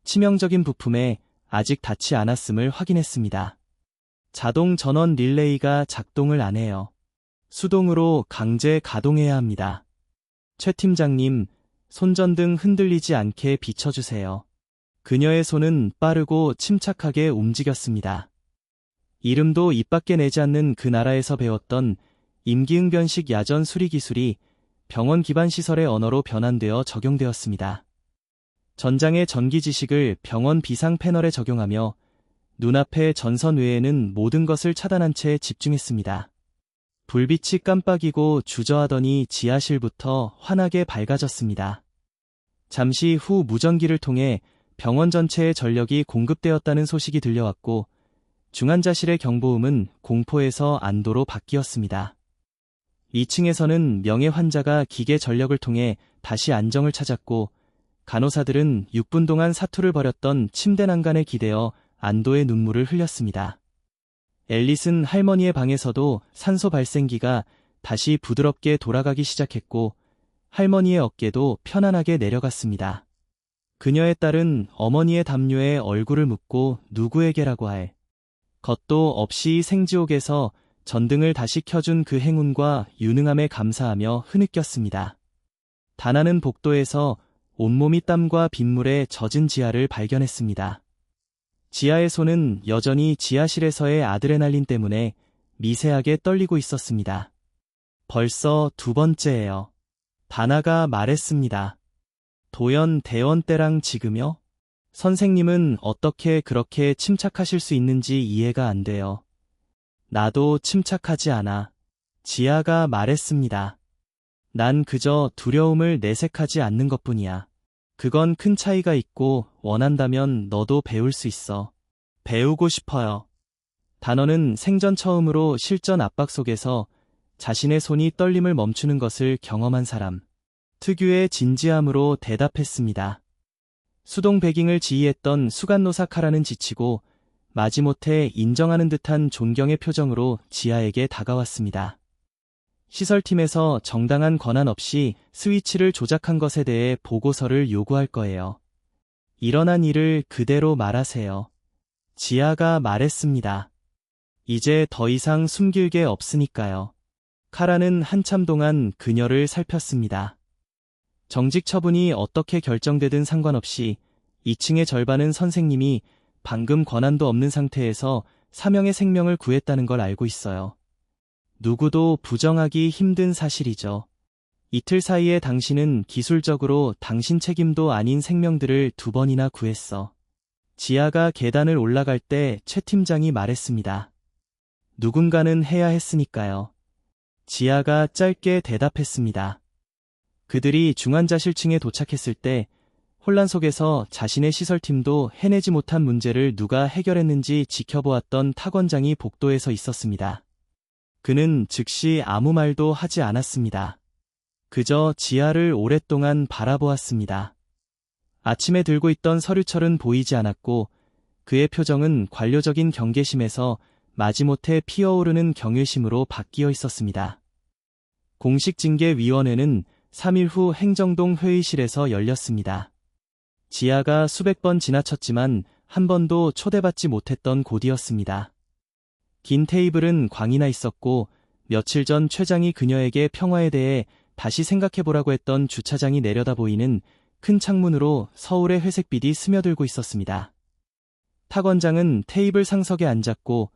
치명적인 부품에 아직 닿지 않았음을 확인했습니다. 자동 전원 릴레이가 작동을 안 해요. 수동으로 강제 가동해야 합니다. 최 팀장님, 손전등 흔들리지 않게 비춰주세요. 그녀의 손은 빠르고 침착하게 움직였습니다. 이름도 입 밖에 내지 않는 그 나라에서 배웠던 임기응변식 야전 수리 기술이 병원 기반 시설의 언어로 변환되어 적용되었습니다. 전장의 전기 지식을 병원 비상 패널에 적용하며 눈앞의 전선 외에는 모든 것을 차단한 채 집중했습니다. 불빛이 깜빡이고 주저하더니 지하실부터 환하게 밝아졌습니다. 잠시 후 무전기를 통해 병원 전체에 전력이 공급되었다는 소식이 들려왔고 중환자실의 경보음은 공포에서 안도로 바뀌었습니다. 2층에서는 명예 환자가 기계 전력을 통해 다시 안정을 찾았고 간호사들은 6분 동안 사투를 벌였던 침대 난간에 기대어 안도의 눈물을 흘렸습니다. 앨리슨 할머니의 방에서도 산소 발생기가 다시 부드럽게 돌아가기 시작했고 할머니의 어깨도 편안하게 내려갔습니다. 그녀의 딸은 어머니의 담요에 얼굴을 묻고 누구에게라고 할 것도 없이 생지옥에서 전등을 다시 켜준 그 행운과 유능함에 감사하며 흐느꼈습니다. 다나는 복도에서 온몸이 땀과 빗물에 젖은 지아를 발견했습니다. 지아의 손은 여전히 지하실에서의 아드레날린 때문에 미세하게 떨리고 있었습니다. 벌써 두 번째예요. 다나가 말했습니다. 도연 대원 때랑 지금요? 선생님은 어떻게 그렇게 침착하실 수 있는지 이해가 안 돼요. 나도 침착하지 않아. 지아가 말했습니다. 난 그저 두려움을 내색하지 않는 것뿐이야. 그건 큰 차이가 있고 원한다면 너도 배울 수 있어. 배우고 싶어요. 단어는 생전 처음으로 실전 압박 속에서 자신의 손이 떨림을 멈추는 것을 경험한 사람. 특유의 진지함으로 대답했습니다. 수동 배깅을 지휘했던 수간노사 카라는 지치고 마지못해 인정하는 듯한 존경의 표정으로 지아에게 다가왔습니다. 시설팀에서 정당한 권한 없이 스위치를 조작한 것에 대해 보고서를 요구할 거예요. 일어난 일을 그대로 말하세요. 지아가 말했습니다. 이제 더 이상 숨길 게 없으니까요. 카라는 한참 동안 그녀를 살폈습니다. 정직 처분이 어떻게 결정되든 상관없이 2층의 절반은 선생님이 방금 권한도 없는 상태에서 3명의 생명을 구했다는 걸 알고 있어요. 누구도 부정하기 힘든 사실이죠. 이틀 사이에 당신은 기술적으로 당신 책임도 아닌 생명들을 2번이나 구했어. 지아가 계단을 올라갈 때 최 팀장이 말했습니다. 누군가는 해야 했으니까요. 지아가 짧게 대답했습니다. 그들이 중환자실층에 도착했을 때 혼란 속에서 자신의 시설팀도 해내지 못한 문제를 누가 해결했는지 지켜보았던 탁원장이 복도에 서 있었습니다. 그는 즉시 아무 말도 하지 않았습니다. 그저 지아를 오랫동안 바라보았습니다. 아침에 들고 있던 서류철은 보이지 않았고 그의 표정은 관료적인 경계심에서 마지못해 피어오르는 경외심으로 바뀌어 있었습니다. 공식징계위원회는 3일 후 행정동 회의실에서 열렸습니다. 지아가 수백 번 지나쳤지만 한 번도 초대받지 못했던 곳이었습니다. 긴 테이블은 광이나 있었고 며칠 전 최장이 그녀에게 평화에 대해 다시 생각해보라고 했던 주차장이 내려다 보이는 큰 창문으로 서울의 회색빛이 스며들고 있었습니다. 탁 원장은 테이블 상석에 앉았고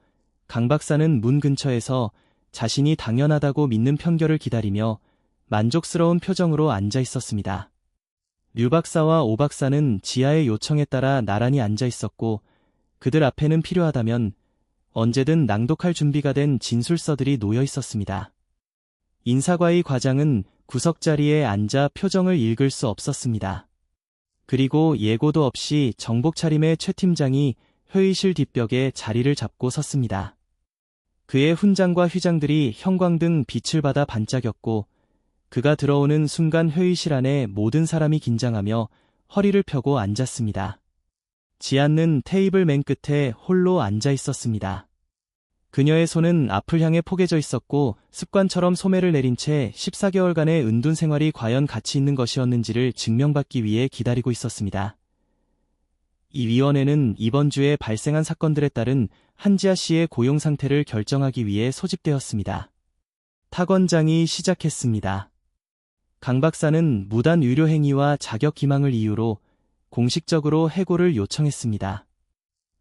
강 박사는 문 근처에서 자신이 당연하다고 믿는 편결을 기다리며 만족스러운 표정으로 앉아 있었습니다. 류 박사와 오 박사는 지아의 요청에 따라 나란히 앉아 있었고 그들 앞에는 필요하다면 언제든 낭독할 준비가 된 진술서들이 놓여 있었습니다. 인사과의 과장은 구석자리에 앉아 표정을 읽을 수 없었습니다. 그리고 예고도 없이 정복 차림의 최 팀장이 회의실 뒷벽에 자리를 잡고 섰습니다. 그의 훈장과 휘장들이 형광등 빛을 받아 반짝였고 그가 들어오는 순간 회의실 안에 모든 사람이 긴장하며 허리를 펴고 앉았습니다. 지아는 테이블 맨 끝에 홀로 앉아 있었습니다. 그녀의 손은 앞을 향해 포개져 있었고 습관처럼 소매를 내린 채 14개월간의 은둔 생활이 과연 가치 있는 것이었는지를 증명받기 위해 기다리고 있었습니다. 이 위원회는 이번 주에 발생한 사건들에 따른 한지아 씨의 고용 상태를 결정하기 위해 소집되었습니다. 탁 원장이 시작했습니다. 강 박사는 무단 유료 행위와 자격 기망을 이유로 공식적으로 해고를 요청했습니다.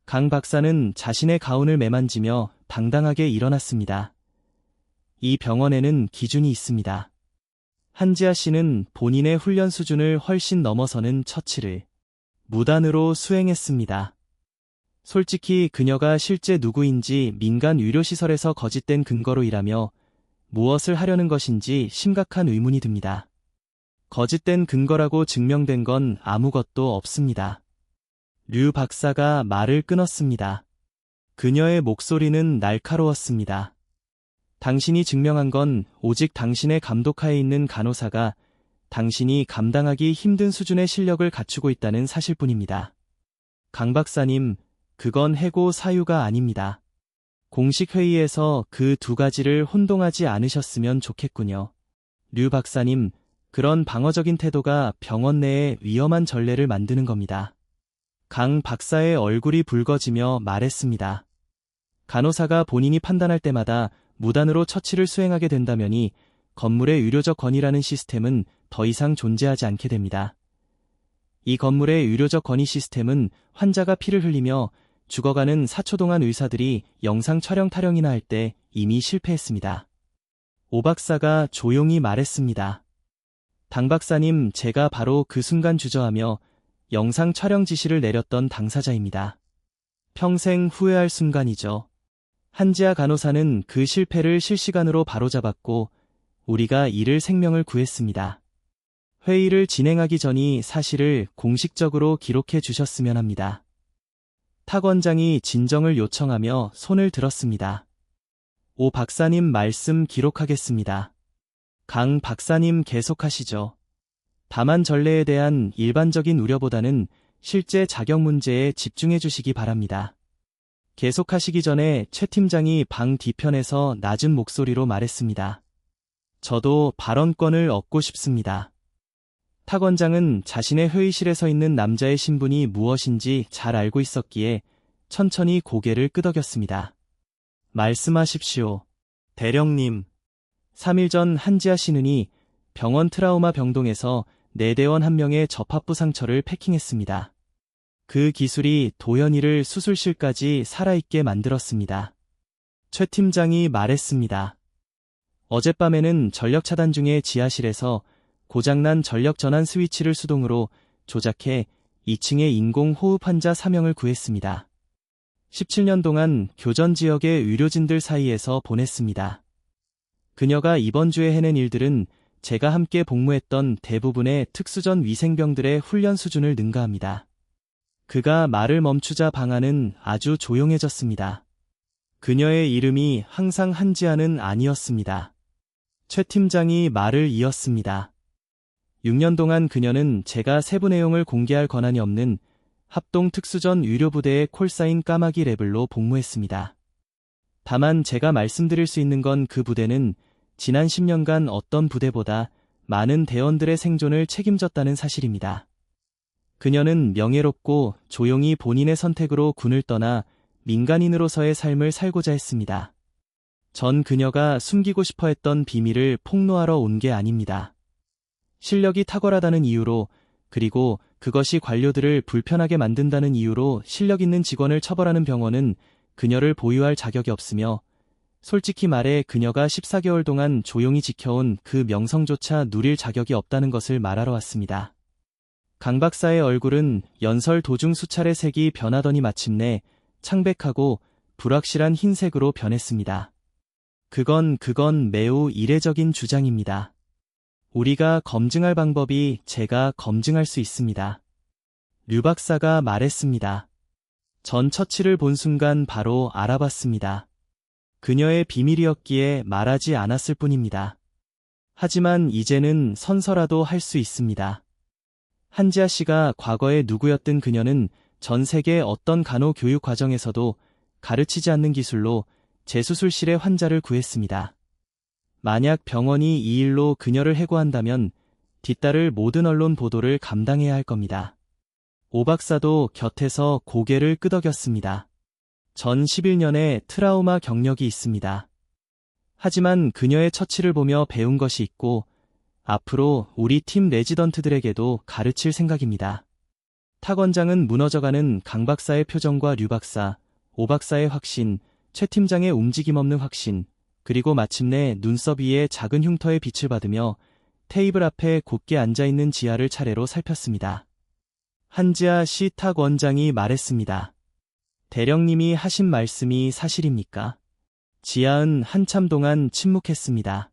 강 박사는 자신의 가운을 매만지며 당당하게 일어났습니다. 이 병원에는 기준이 있습니다. 한지아 씨는 본인의 훈련 수준을 훨씬 넘어서는 처치를 무단으로 수행했습니다. 솔직히 그녀가 실제 누구인지 민간 의료시설에서 거짓된 근거로 일하며 무엇을 하려는 것인지 심각한 의문이 듭니다. 거짓된 근거라고 증명된 건 아무것도 없습니다. 류 박사가 말을 끊었습니다. 그녀의 목소리는 날카로웠습니다. 당신이 증명한 건 오직 당신의 감독하에 있는 간호사가 당신이 감당하기 힘든 수준의 실력을 갖추고 있다는 사실뿐입니다. 강 박사님, 그건 해고 사유가 아닙니다. 공식 회의에서 그 두 가지를 혼동하지 않으셨으면 좋겠군요. 류 박사님, 그런 방어적인 태도가 병원 내에 위험한 전례를 만드는 겁니다. 강 박사의 얼굴이 붉어지며 말했습니다. 간호사가 본인이 판단할 때마다 무단으로 처치를 수행하게 된다면이 건물의 의료적 권위라는 시스템은 더 이상 존재하지 않게 됩니다. 이 건물의 의료적 권위 시스템은 환자가 피를 흘리며 죽어가는 4초 동안 의사들이 영상 촬영 타령이나 할 때 이미 실패했습니다. 오 박사가 조용히 말했습니다. 당 박사님, 제가 바로 그 순간 주저하며 영상 촬영 지시를 내렸던 당사자입니다. 평생 후회할 순간이죠. 한지아 간호사는 그 실패를 실시간으로 바로잡았고 우리가 이를 생명을 구했습니다. 회의를 진행하기 전이 사실을 공식적으로 기록해 주셨으면 합니다. 탁 원장이 진정을 요청하며 손을 들었습니다. 오 박사님 말씀 기록하겠습니다. 강 박사님 계속하시죠. 다만 전례에 대한 일반적인 우려보다는 실제 자격 문제에 집중해 주시기 바랍니다. 계속하시기 전에 최 팀장이 방 뒤편에서 낮은 목소리로 말했습니다. 저도 발언권을 얻고 싶습니다. 탁 원장은 자신의 회의실에 서 있는 남자의 신분이 무엇인지 잘 알고 있었기에 천천히 고개를 끄덕였습니다. 말씀하십시오. 대령님. 3일 전 한지아 씨는이 병원 트라우마 병동에서 내대원 한 명의 접합부 상처를 패킹했습니다. 그 기술이 도연이를 수술실까지 살아있게 만들었습니다. 최 팀장이 말했습니다. 어젯밤에는 전력 차단 중에 지하실에서 고장난 전력 전환 스위치를 수동으로 조작해 2층에 인공 호흡 환자 3명을 구했습니다. 17년 동안 교전 지역의 의료진들 사이에서 보냈습니다. 그녀가 이번 주에 해낸 일들은 제가 함께 복무했던 대부분의 특수전 위생병들의 훈련 수준을 능가합니다. 그가 말을 멈추자 방안은 아주 조용해졌습니다. 그녀의 이름이 항상 한지아는 아니었습니다. 최 팀장이 말을 이었습니다. 6년 동안 그녀는 제가 세부 내용을 공개할 권한이 없는 합동 특수전 의료부대의 콜사인 까마귀 레벨로 복무했습니다. 다만 제가 말씀드릴 수 있는 건 그 부대는 지난 10년간 어떤 부대보다 많은 대원들의 생존을 책임졌다는 사실입니다. 그녀는 명예롭고 조용히 본인의 선택으로 군을 떠나 민간인으로서의 삶을 살고자 했습니다. 전 그녀가 숨기고 싶어 했던 비밀을 폭로하러 온 게 아닙니다. 실력이 탁월하다는 이유로, 그리고 그것이 관료들을 불편하게 만든다는 이유로 실력 있는 직원을 처벌하는 병원은 그녀를 보유할 자격이 없으며, 솔직히 말해 그녀가 14개월 동안 조용히 지켜온 그 명성조차 누릴 자격이 없다는 것을 말하러 왔습니다. 강 박사의 얼굴은 연설 도중 수차례 색이 변하더니 마침내 창백하고 불확실한 흰색으로 변했습니다. 그건 매우 이례적인 주장입니다. 우리가 검증할 방법이 제가 검증할 수 있습니다. 류 박사가 말했습니다. 전 처치를 본 순간 바로 알아봤습니다. 그녀의 비밀이었기에 말하지 않았을 뿐입니다. 하지만 이제는 선서라도 할 수 있습니다. 한지아 씨가 과거에 누구였든 그녀는 전 세계 어떤 간호교육 과정에서도 가르치지 않는 기술로 재수술실의 환자를 구했습니다. 만약 병원이 이 일로 그녀를 해고한다면 뒤따를 모든 언론 보도를 감당해야 할 겁니다. 오 박사도 곁에서 고개를 끄덕였습니다. 전 11년의 트라우마 경력이 있습니다. 하지만 그녀의 처치를 보며 배운 것이 있고 앞으로 우리 팀 레지던트들에게도 가르칠 생각입니다. 탁 원장은 무너져가는 강 박사의 표정과 류 박사, 오 박사의 확신, 최 팀장의 움직임 없는 확신, 그리고 마침내 눈썹 위에 작은 흉터의 빛을 받으며 테이블 앞에 곧게 앉아있는 지아를 차례로 살폈습니다. 한지아 씨 탁 원장이 말했습니다. 대령님이 하신 말씀이 사실입니까? 지아은 한참 동안 침묵했습니다.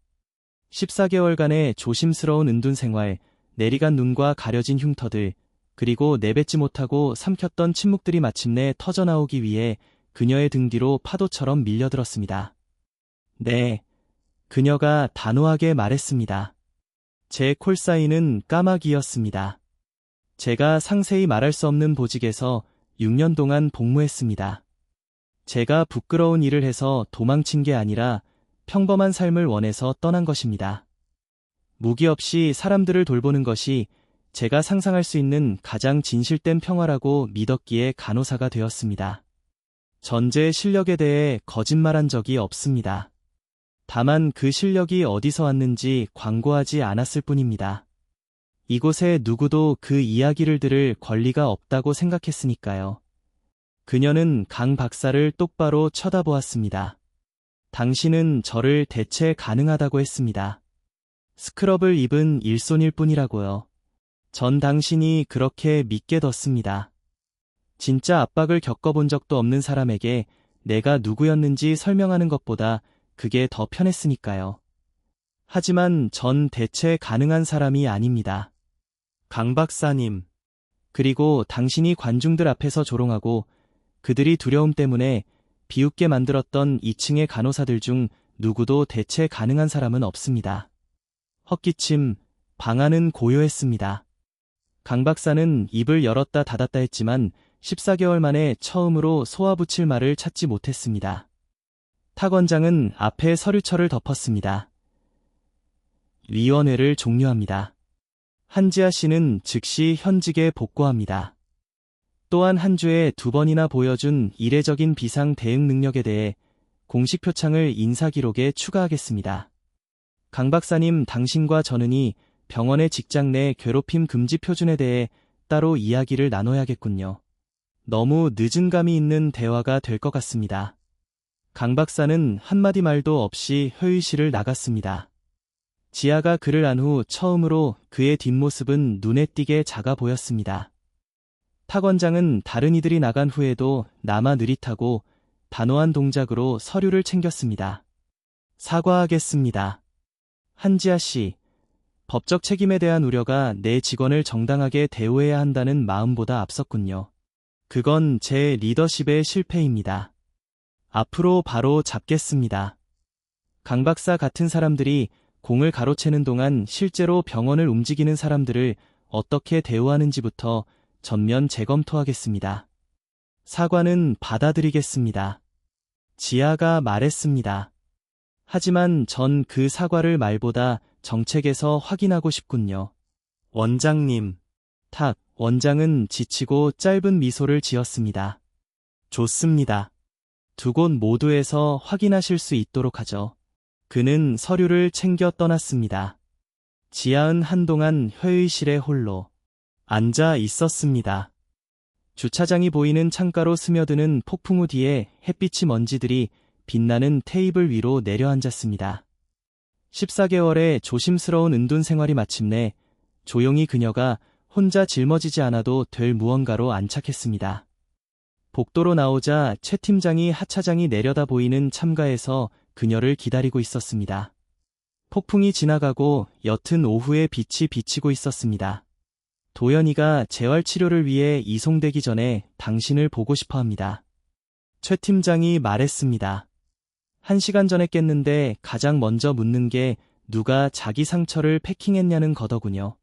14개월간의 조심스러운 은둔 생활, 내리간 눈과 가려진 흉터들, 그리고 내뱉지 못하고 삼켰던 침묵들이 마침내 터져나오기 위해 그녀의 등 뒤로 파도처럼 밀려들었습니다. 네, 그녀가 단호하게 말했습니다. 제 콜사인은 까마귀였습니다. 제가 상세히 말할 수 없는 보직에서 6년 동안 복무했습니다. 제가 부끄러운 일을 해서 도망친 게 아니라 평범한 삶을 원해서 떠난 것입니다. 무기 없이 사람들을 돌보는 것이 제가 상상할 수 있는 가장 진실된 평화라고 믿었기에 간호사가 되었습니다. 전제 실력에 대해 거짓말한 적이 없습니다. 다만 그 실력이 어디서 왔는지 광고하지 않았을 뿐입니다. 이곳에 누구도 그 이야기를 들을 권리가 없다고 생각했으니까요. 그녀는 강 박사를 똑바로 쳐다보았습니다. 당신은 저를 대체 가능하다고 했습니다. 스크럽을 입은 일손일 뿐이라고요. 전 당신이 그렇게 믿게 뒀습니다. 진짜 압박을 겪어본 적도 없는 사람에게 내가 누구였는지 설명하는 것보다 그게 더 편했으니까요. 하지만 전 대체 가능한 사람이 아닙니다. 강 박사님. 그리고 당신이 관중들 앞에서 조롱하고 그들이 두려움 때문에 비웃게 만들었던 2층의 간호사들 중 누구도 대체 가능한 사람은 없습니다. 헛기침, 방안은 고요했습니다. 강 박사는 입을 열었다 닫았다 했지만 14개월 만에 처음으로 쏘아붙일 말을 찾지 못했습니다. 탁 원장은 앞에 서류철을 덮었습니다. 위원회를 종료합니다. 한지아 씨는 즉시 현직에 복구합니다. 또한 한 주에 2번이나 보여준 이례적인 비상 대응 능력에 대해 공식 표창을 인사기록에 추가하겠습니다. 강 박사님, 당신과 저는 이 병원의 직장 내 괴롭힘 금지 표준에 대해 따로 이야기를 나눠야겠군요. 너무 늦은 감이 있는 대화가 될 것 같습니다. 강 박사는 한마디 말도 없이 회의실을 나갔습니다. 지아가 그를 안 후 처음으로 그의 뒷모습은 눈에 띄게 작아 보였습니다. 탁 원장은 다른 이들이 나간 후에도 남아 느릿하고 단호한 동작으로 서류를 챙겼습니다. 사과하겠습니다. 한지아 씨, 법적 책임에 대한 우려가 내 직원을 정당하게 대우해야 한다는 마음보다 앞섰군요. 그건 제 리더십의 실패입니다. 앞으로 바로 잡겠습니다. 강 박사 같은 사람들이 공을 가로채는 동안 실제로 병원을 움직이는 사람들을 어떻게 대우하는지부터 전면 재검토하겠습니다. 사과는 받아들이겠습니다. 지아가 말했습니다. 하지만 전 그 사과를 말보다 정책에서 확인하고 싶군요. 원장님. 탁 원장은 지치고 짧은 미소를 지었습니다. 좋습니다. 두 곳 모두에서 확인하실 수 있도록 하죠. 그는 서류를 챙겨 떠났습니다. 지아은 한동안 회의실에 홀로 앉아 있었습니다. 주차장이 보이는 창가로 스며드는 폭풍우 뒤에 햇빛이 먼지들이 빛나는 테이블 위로 내려앉았습니다. 14개월의 조심스러운 은둔 생활이 마침내 조용히 그녀가 혼자 짊어지지 않아도 될 무언가로 안착했습니다. 복도로 나오자 최 팀장이 하차장이 내려다 보이는 참가에서 그녀를 기다리고 있었습니다. 폭풍이 지나가고 옅은 오후의 빛이 비치고 있었습니다. 도연이가 재활치료를 위해 이송되기 전에 당신을 보고 싶어 합니다. 최 팀장이 말했습니다. 1시간 전에 깼는데 가장 먼저 묻는 게 누가 자기 상처를 패킹했냐는 거더군요.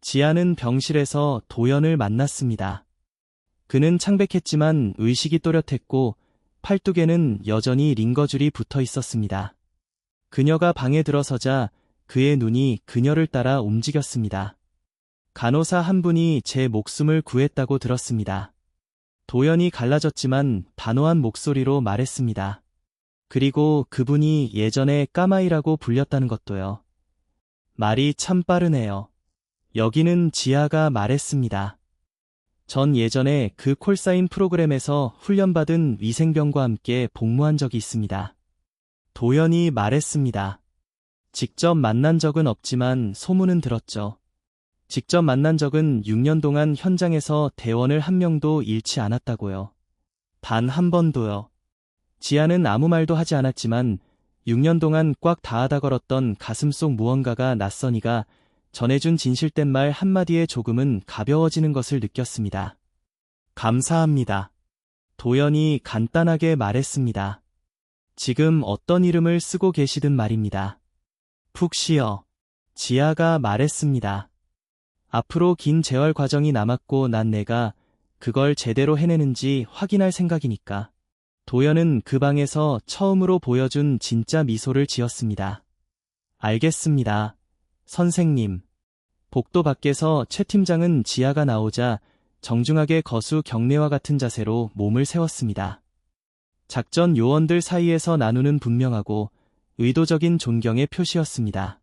지아는 병실에서 도연을 만났습니다. 그는 창백했지만 의식이 또렷했고 팔뚝에는 여전히 링거줄이 붙어 있었습니다. 그녀가 방에 들어서자 그의 눈이 그녀를 따라 움직였습니다. 간호사 한 분이 제 목숨을 구했다고 들었습니다. 도연이 갈라졌지만 단호한 목소리로 말했습니다. 그리고 그분이 예전에 까마이라고 불렸다는 것도요. 말이 참 빠르네요. 여기는 지아가 말했습니다. 전 예전에 그 콜사인 프로그램에서 훈련받은 위생병과 함께 복무한 적이 있습니다. 도연이 말했습니다. 직접 만난 적은 없지만 소문은 들었죠. 직접 만난 적은 6년 동안 현장에서 대원을 한 명도 잃지 않았다고요. 단 한 번도요. 지아는 아무 말도 하지 않았지만 6년 동안 꽉 닿아다 걸었던 가슴 속 무언가가 낯선이가 전해준 진실된 말 한마디에 조금은 가벼워지는 것을 느꼈습니다. 감사합니다. 도연이 간단하게 말했습니다. 지금 어떤 이름을 쓰고 계시든 말입니다. 푹 쉬어. 지아가 말했습니다. 앞으로 긴 재활 과정이 남았고 난 내가 그걸 제대로 해내는지 확인할 생각이니까. 도연은 그 방에서 처음으로 보여준 진짜 미소를 지었습니다. 알겠습니다. 선생님. 복도 밖에서 최 팀장은 지아가 나오자 정중하게 거수 경례와 같은 자세로 몸을 세웠습니다. 작전 요원들 사이에서 나누는 분명하고 의도적인 존경의 표시였습니다.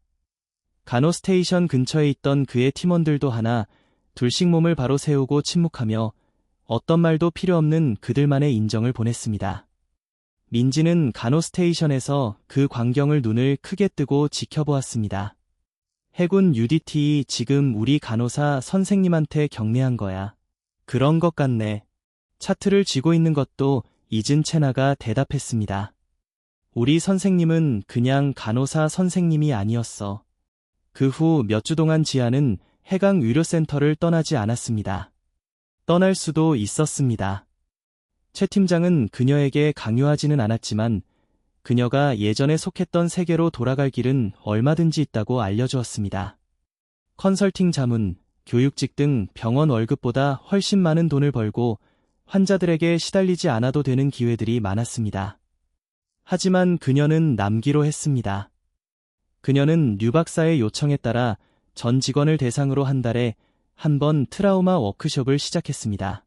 간호스테이션 근처에 있던 그의 팀원들도 하나 둘씩 몸을 바로 세우고 침묵하며 어떤 말도 필요 없는 그들만의 인정을 보냈습니다. 민지는 간호스테이션에서 그 광경을 눈을 크게 뜨고 지켜보았습니다. 해군 UDT 지금 우리 간호사 선생님한테 경례한 거야. 그런 것 같네. 차트를 쥐고 있는 것도 잊은 채나가 대답했습니다. 우리 선생님은 그냥 간호사 선생님이 아니었어. 그 후 몇 주 동안 지아는 해강 의료센터를 떠나지 않았습니다. 떠날 수도 있었습니다. 최 팀장은 그녀에게 강요하지는 않았지만 그녀가 예전에 속했던 세계로 돌아갈 길은 얼마든지 있다고 알려주었습니다. 컨설팅 자문, 교육직 등 병원 월급보다 훨씬 많은 돈을 벌고 환자들에게 시달리지 않아도 되는 기회들이 많았습니다. 하지만 그녀는 남기로 했습니다. 그녀는 류 박사의 요청에 따라 전 직원을 대상으로 한 달에 한 번 트라우마 워크숍을 시작했습니다.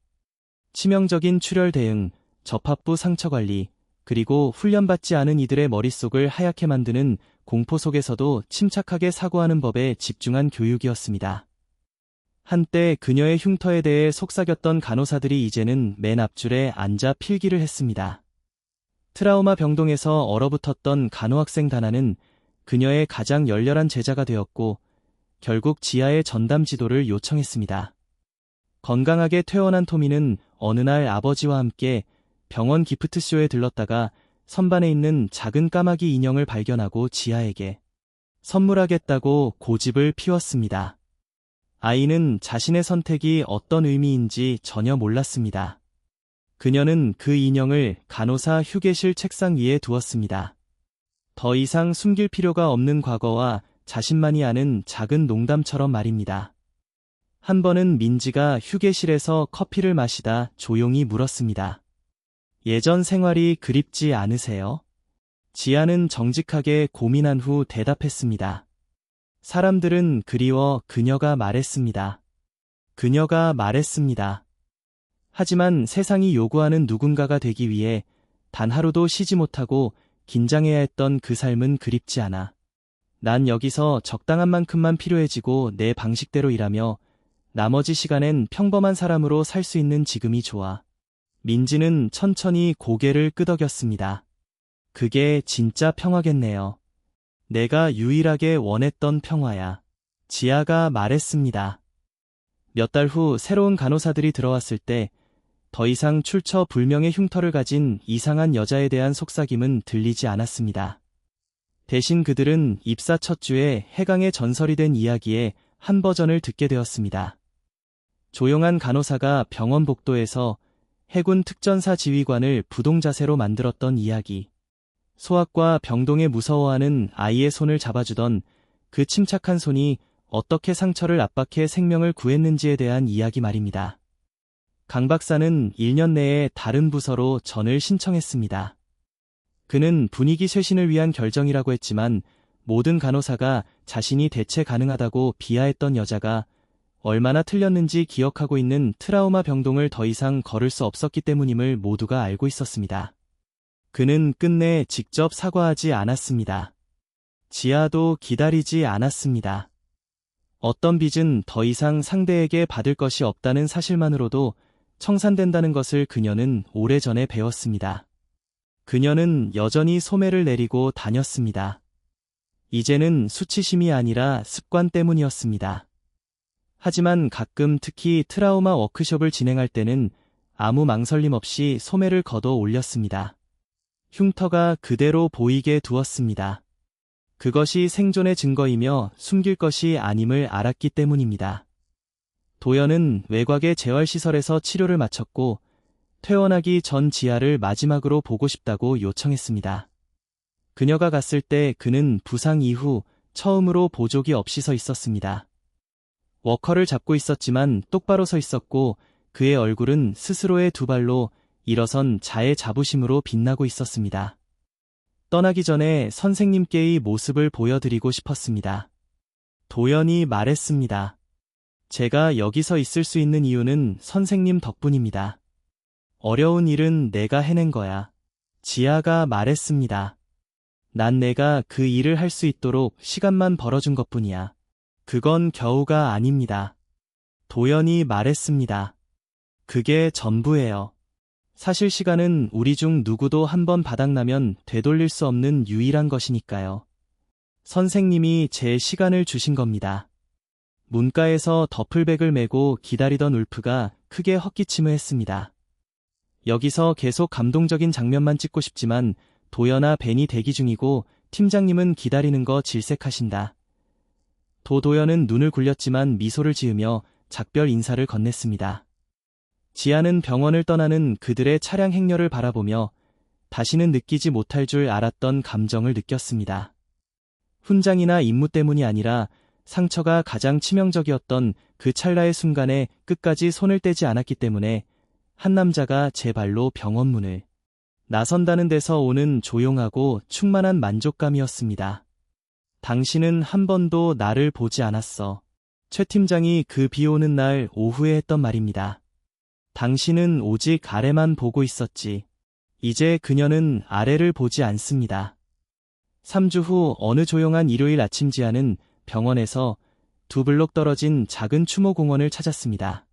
치명적인 출혈 대응, 접합부 상처 관리, 그리고 훈련받지 않은 이들의 머릿속을 하얗게 만드는 공포 속에서도 침착하게 사고하는 법에 집중한 교육이었습니다. 한때 그녀의 흉터에 대해 속삭였던 간호사들이 이제는 맨 앞줄에 앉아 필기를 했습니다. 트라우마 병동에서 얼어붙었던 간호학생 다나는 그녀의 가장 열렬한 제자가 되었고 결국 지하의 전담 지도를 요청했습니다. 건강하게 퇴원한 토미는 어느 날 아버지와 함께 병원 기프트쇼에 들렀다가 선반에 있는 작은 까마귀 인형을 발견하고 지아에게 선물하겠다고 고집을 피웠습니다. 아이는 자신의 선택이 어떤 의미인지 전혀 몰랐습니다. 그녀는 그 인형을 간호사 휴게실 책상 위에 두었습니다. 더 이상 숨길 필요가 없는 과거와 자신만이 아는 작은 농담처럼 말입니다. 한 번은 민지가 휴게실에서 커피를 마시다 조용히 물었습니다. 예전 생활이 그립지 않으세요? 지아는 정직하게 고민한 후 대답했습니다. 사람들은 그리워 그녀가 말했습니다. 그녀가 말했습니다. 하지만 세상이 요구하는 누군가가 되기 위해 단 하루도 쉬지 못하고 긴장해야 했던 그 삶은 그립지 않아. 난 여기서 적당한 만큼만 필요해지고 내 방식대로 일하며 나머지 시간엔 평범한 사람으로 살 수 있는 지금이 좋아. 민지는 천천히 고개를 끄덕였습니다. 그게 진짜 평화겠네요. 내가 유일하게 원했던 평화야. 지아가 말했습니다. 몇 달 후 새로운 간호사들이 들어왔을 때 더 이상 출처 불명의 흉터를 가진 이상한 여자에 대한 속삭임은 들리지 않았습니다. 대신 그들은 입사 첫 주에 해강의 전설이 된 이야기의 한 버전을 듣게 되었습니다. 조용한 간호사가 병원 복도에서 해군 특전사 지휘관을 부동자세로 만들었던 이야기. 소아과 병동에 무서워하는 아이의 손을 잡아주던 그 침착한 손이 어떻게 상처를 압박해 생명을 구했는지에 대한 이야기 말입니다. 강 박사는 1년 내에 다른 부서로 전을 신청했습니다. 그는 분위기 쇄신을 위한 결정이라고 했지만 모든 간호사가 자신이 대체 가능하다고 비하했던 여자가 얼마나 틀렸는지 기억하고 있는 트라우마 병동을 더 이상 걸을 수 없었기 때문임을 모두가 알고 있었습니다. 그는 끝내 직접 사과하지 않았습니다. 지아도 기다리지 않았습니다. 어떤 빚은 더 이상 상대에게 받을 것이 없다는 사실만으로도 청산된다는 것을 그녀는 오래전에 배웠습니다. 그녀는 여전히 소매를 내리고 다녔습니다. 이제는 수치심이 아니라 습관 때문이었습니다. 하지만 가끔 특히 트라우마 워크숍을 진행할 때는 아무 망설임 없이 소매를 걷어 올렸습니다. 흉터가 그대로 보이게 두었습니다. 그것이 생존의 증거이며 숨길 것이 아님을 알았기 때문입니다. 도연은 외곽의 재활시설에서 치료를 마쳤고 퇴원하기 전 지아를 마지막으로 보고 싶다고 요청했습니다. 그녀가 갔을 때 그는 부상 이후 처음으로 보조기 없이 서 있었습니다. 워커를 잡고 있었지만 똑바로 서 있었고 그의 얼굴은 스스로의 두 발로 일어선 자의 자부심으로 빛나고 있었습니다. 떠나기 전에 선생님께의 모습을 보여드리고 싶었습니다. 도연이 말했습니다. 제가 여기서 있을 수 있는 이유는 선생님 덕분입니다. 어려운 일은 내가 해낸 거야. 지아가 말했습니다. 난 내가 그 일을 할 수 있도록 시간만 벌어준 것뿐이야. 그건 겨우가 아닙니다. 도연이 말했습니다. 그게 전부예요. 사실 시간은 우리 중 누구도 한번 바닥나면 되돌릴 수 없는 유일한 것이니까요. 선생님이 제 시간을 주신 겁니다. 문가에서 더플백을 메고 기다리던 울프가 크게 헛기침을 했습니다. 여기서 계속 감동적인 장면만 찍고 싶지만 도연아 벤이 대기 중이고 팀장님은 기다리는 거 질색하신다. 도연은 눈을 굴렸지만 미소를 지으며 작별 인사를 건넸습니다. 지아는 병원을 떠나는 그들의 차량 행렬을 바라보며 다시는 느끼지 못할 줄 알았던 감정을 느꼈습니다. 훈장이나 임무 때문이 아니라 상처가 가장 치명적이었던 그 찰나의 순간에 끝까지 손을 떼지 않았기 때문에 한 남자가 제 발로 병원 문을 나선다는 데서 오는 조용하고 충만한 만족감이었습니다. 당신은 한 번도 나를 보지 않았어. 최 팀장이 그 비 오는 날 오후에 했던 말입니다. 당신은 오직 아래만 보고 있었지. 이제 그녀는 아래를 보지 않습니다. 3주 후 어느 조용한 일요일 아침 지아는 병원에서 2블록 떨어진 작은 추모공원을 찾았습니다.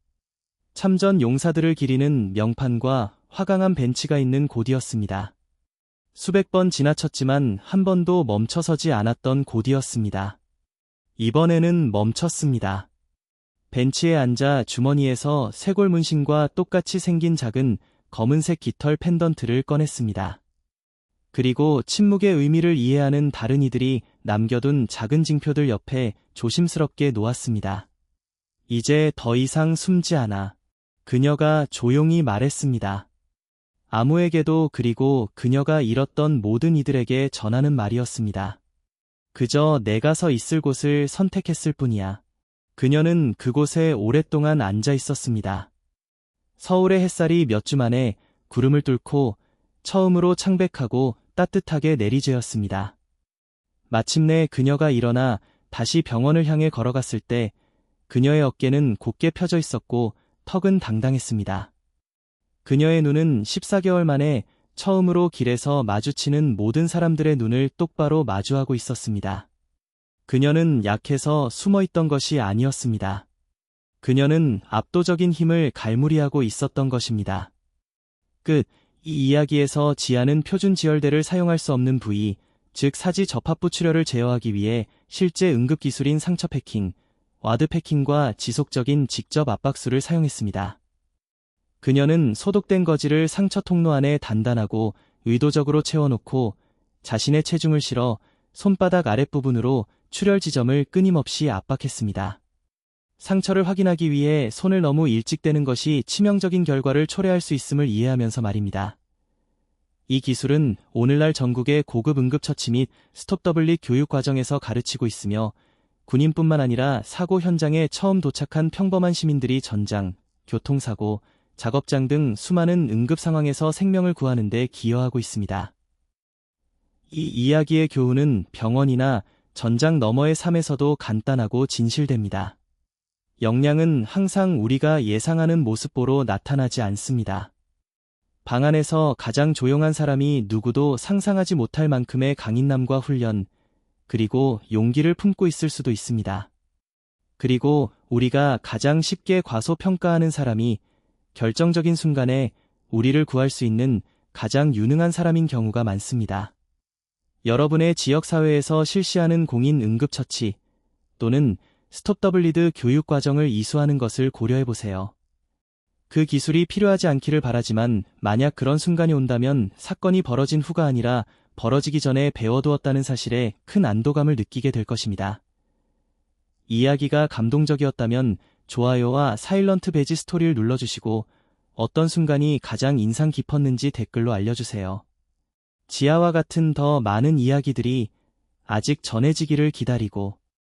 참전 용사들을 기리는 명판과 화강한 벤치가 있는 곳이었습니다. 수백 번 지나쳤지만 한 번도 멈춰서지 않았던 곳이었습니다. 이번에는 멈췄습니다. 벤치에 앉아 주머니에서 쇄골 문신과 똑같이 생긴 작은 검은색 깃털 펜던트를 꺼냈습니다. 그리고 침묵의 의미를 이해하는 다른 이들이 남겨둔 작은 징표들 옆에 조심스럽게 놓았습니다. 이제 더 이상 숨지 않아. 그녀가 조용히 말했습니다. 아무에게도, 그리고 그녀가 잃었던 모든 이들에게 전하는 말이었습니다. 그저 내가 서 있을 곳을 선택했을 뿐이야. 그녀는 그곳에 오랫동안 앉아 있었습니다. 서울의 햇살이 몇 주 만에 구름을 뚫고 처음으로 창백하고 따뜻하게 내리쬐었습니다. 마침내 그녀가 일어나 다시 병원을 향해 걸어갔을 때 그녀의 어깨는 곧게 펴져 있었고 턱은 당당했습니다. 그녀의 눈은 14개월 만에 처음으로 길에서 마주치는 모든 사람들의 눈을 똑바로 마주하고 있었습니다. 그녀는 약해서 숨어있던 것이 아니었습니다. 그녀는 압도적인 힘을 갈무리하고 있었던 것입니다. 끝. 이 이야기에서 지아는 표준 지혈대를 사용할 수 없는 부위, 즉 사지 접합부 출혈을 제어하기 위해 실제 응급기술인 상처 패킹, 와드 패킹과 지속적인 직접 압박수를 사용했습니다. 그녀는 소독된 거지를 상처 통로 안에 단단하고 의도적으로 채워놓고 자신의 체중을 실어 손바닥 아랫부분으로 출혈 지점을 끊임없이 압박했습니다. 상처를 확인하기 위해 손을 너무 일찍 떼는 것이 치명적인 결과를 초래할 수 있음을 이해하면서 말입니다. 이 기술은 오늘날 전국의 고급 응급처치 및 스톱더블릿 교육 과정에서 가르치고 있으며 군인뿐만 아니라 사고 현장에 처음 도착한 평범한 시민들이 전장, 교통사고, 작업장 등 수많은 응급 상황에서 생명을 구하는 데 기여하고 있습니다. 이 이야기의 교훈은 병원이나 전장 너머의 삶에서도 간단하고 진실됩니다. 역량은 항상 우리가 예상하는 모습보로 나타나지 않습니다. 방 안에서 가장 조용한 사람이 누구도 상상하지 못할 만큼의 강인함과 훈련, 그리고 용기를 품고 있을 수도 있습니다. 그리고 우리가 가장 쉽게 과소평가하는 사람이 결정적인 순간에 우리를 구할 수 있는 가장 유능한 사람인 경우가 많습니다. 여러분의 지역사회에서 실시하는 공인 응급처치 또는 스톱더블리드 교육과정을 이수하는 것을 고려해보세요. 그 기술이 필요하지 않기를 바라지만 만약 그런 순간이 온다면 사건이 벌어진 후가 아니라 벌어지기 전에 배워두었다는 사실에 큰 안도감을 느끼게 될 것입니다. 이야기가 감동적이었다면 좋아요와 사일런트 배지 스토리를 눌러주시고 어떤 순간이 가장 인상 깊었는지 댓글로 알려주세요. 지아와 같은 더 많은 이야기들이 아직 전해지기를 기다리고